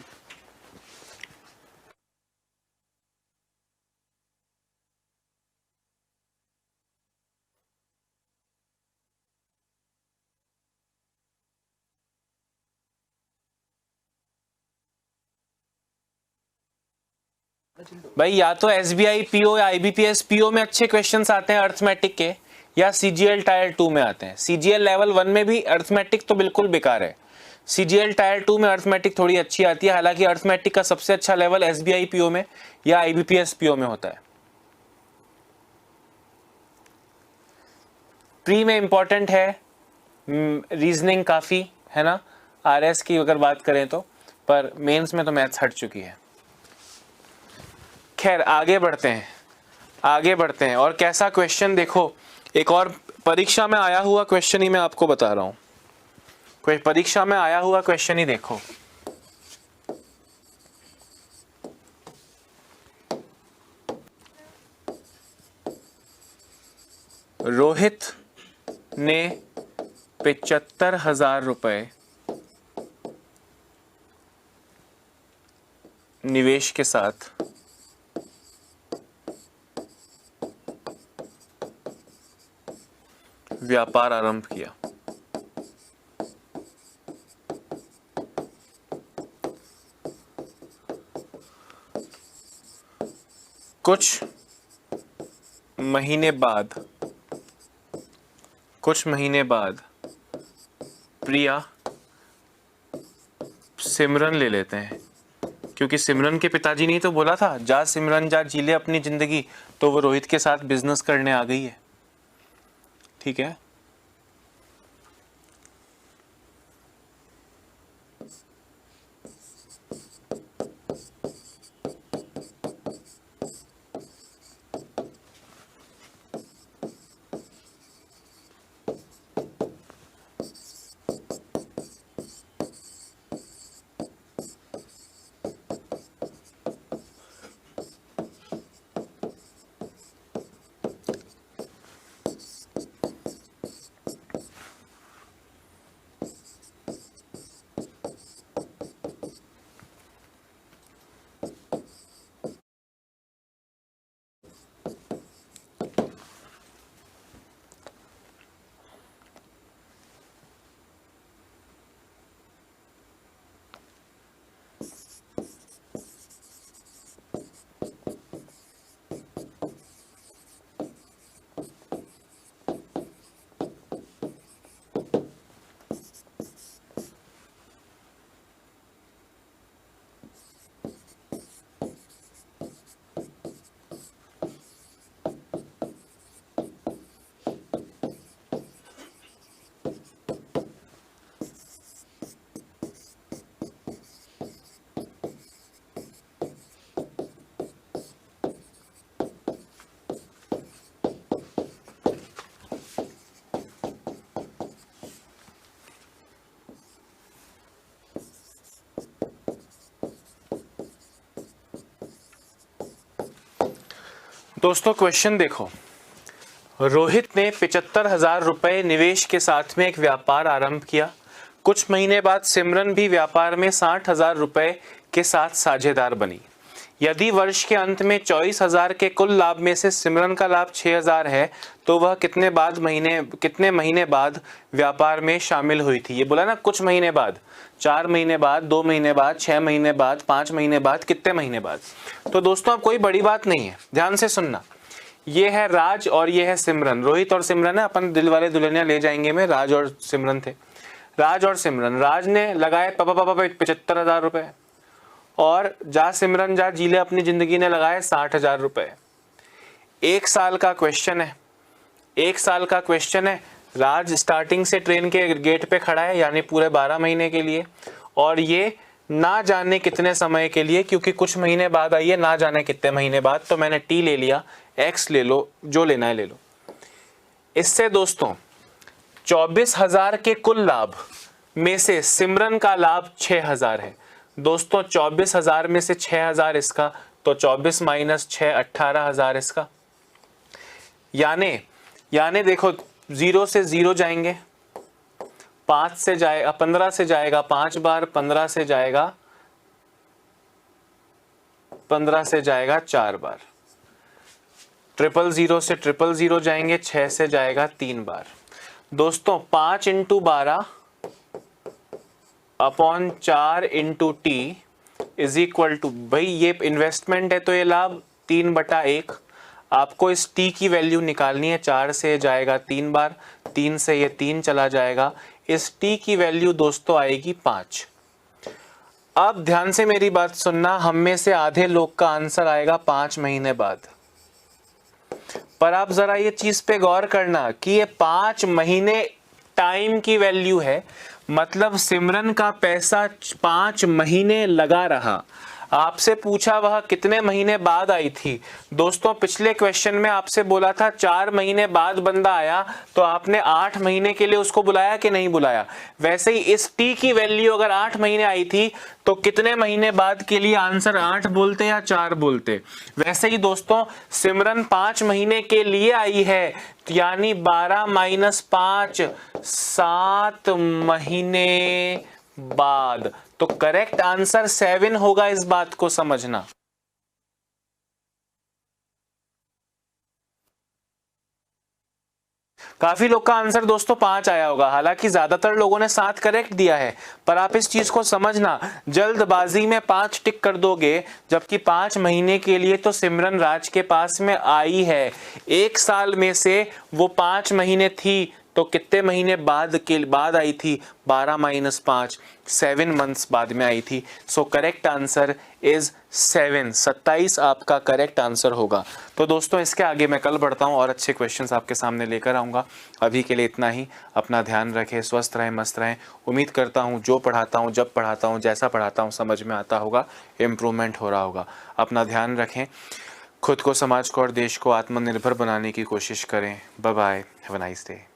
भाई या तो एसबीआई पीओ या आईबीपीएस पीओ में अच्छे क्वेश्चंस आते हैं अर्थमेटिक के, या सीजीएल टायर 2 में आते हैं। सीजीएल लेवल 1 में भी अर्थमेटिक तो बिल्कुल बेकार है, सीजीएल टायर 2 में अर्थमेटिक थोड़ी अच्छी आती है। हालांकि अर्थमेटिक का सबसे अच्छा लेवल एसबीआई पीओ में या आईबीपीएस पीओ में होता है। प्री में इंपॉर्टेंट है रीजनिंग काफी, है ना, आरएस की अगर बात करें तो, पर मेंस में तो मैथ्स हट चुकी है। खैर आगे बढ़ते हैं, आगे बढ़ते हैं। और कैसा क्वेश्चन देखो, एक और परीक्षा में आया हुआ क्वेश्चन ही मैं आपको बता रहा हूं, कोई परीक्षा में आया हुआ क्वेश्चन ही देखो। रोहित ने 75,000 रुपए निवेश के साथ व्यापार आरंभ किया। कुछ महीने बाद प्रिया सिमरन ले लेते हैं, क्योंकि सिमरन के पिताजी ने तो बोला था जा सिमरन जा जी ले अपनी जिंदगी, तो वो रोहित के साथ बिजनेस करने आ गई है। ठीक है, दोस्तों क्वेश्चन देखो, रोहित ने 75,000 रुपए निवेश के साथ में एक व्यापार आरंभ किया। कुछ महीने बाद सिमरन भी व्यापार में 60,000 रुपए के साथ साझेदार बनी। यदि वर्ष के अंत में 24,000 के कुल लाभ में से सिमरन का लाभ 6,000 है तो वह कितने महीने बाद व्यापार में शामिल हुई थी। ये बोला ना कुछ महीने बाद, 4 महीने बाद, 2 महीने बाद, 6 महीने बाद, 5 महीने बाद, कितने महीने बाद। तो दोस्तों अब कोई बड़ी बात नहीं है, ध्यान से सुनना। ये है राज और ये है सिमरन, रोहित और सिमरन है। अपन दिल वाले दुल्हनिया ले जाएंगे में राज और सिमरन थे। राज और सिमरन, राज ने लगाए 75,000 रुपए और जा सिमरन जा जी ले अपनी जिंदगी ने लगाए 60,000 रुपए। 1 साल का क्वेश्चन है, 1 साल का क्वेश्चन है। राज स्टार्टिंग से ट्रेन के गेट पे खड़ा है, यानी पूरे 12 महीने के लिए, और ये ना जाने कितने समय के लिए, क्योंकि कुछ महीने बाद आई है, ना जाने कितने महीने बाद। तो मैंने टी ले लिया, एक्स ले लो, जो लेना है ले लो। इससे दोस्तों 24,000 के कुल लाभ में से सिमरन का लाभ 6,000 है। दोस्तों 24,000 में से 6,000 इसका, तो 24 माइनस 6 18,000 इसका। यानी देखो 0 से 0 जाएंगे, 5 से जाएगा, 15 से जाएगा 5 बार, 15 से जाएगा 4 बार, 000 से 000 जाएंगे, 6 से जाएगा 3 बार। दोस्तों 5 × 12 upon 4 × t is equal to, भाई ये इन्वेस्टमेंट है तो ये लाभ 3/1। आपको इस t की वैल्यू निकालनी है। 4 से जाएगा 3 बार, 3 से ये 3 चला जाएगा, इस t की वैल्यू दोस्तों आएगी 5। अब ध्यान से मेरी बात सुनना, हम में से आधे लोग का आंसर आएगा 5 महीने बाद। पर आप जरा ये चीज पे गौर करना कि ये 5 महीने टाइम की वैल्यू है, मतलब सिमरन का पैसा 5 महीने लगा रहा। आपसे पूछा वह कितने महीने बाद आई थी। दोस्तों पिछले क्वेश्चन में आपसे बोला था 4 महीने बाद बंदा आया, तो आपने 8 महीने के लिए उसको बुलाया कि नहीं बुलाया। वैसे ही इस टी की वैल्यू अगर 8 महीने आई थी तो कितने महीने बाद के लिए आंसर 8 बोलते या 4 बोलते। वैसे ही दोस्तों सिमरन 5 महीने के लिए आई है, यानी 12 माइनस 5 7 महीने बाद। तो करेक्ट आंसर 7 होगा, इस बात को समझना। काफी लोग का आंसर दोस्तों 5 आया होगा, हालांकि ज्यादातर लोगों ने 7 करेक्ट दिया है। पर आप इस चीज को समझना, जल्दबाजी में 5 टिक कर दोगे, जबकि 5 महीने के लिए तो सिमरन राज के पास में आई है। 1 साल में से वो 5 महीने थी, तो कितने महीने बाद आई थी। 12 माइनस 5 7 मंथ्स बाद में आई थी। सो करेक्ट आंसर इज 7, 27 आपका करेक्ट आंसर होगा। तो दोस्तों इसके आगे मैं कल बढ़ता हूँ और अच्छे क्वेश्चंस आपके सामने लेकर आऊँगा। अभी के लिए इतना ही। अपना ध्यान रखें, स्वस्थ रहें, मस्त रहें। उम्मीद करता हूँ जो पढ़ाता हूँ, जब पढ़ाता हूँ, जैसा पढ़ाता हूँ समझ में आता होगा, इम्प्रूवमेंट हो रहा होगा। अपना ध्यान रखें, खुद को, समाज को और देश को आत्मनिर्भर बनाने की कोशिश करें। Bye bye, have a nice day.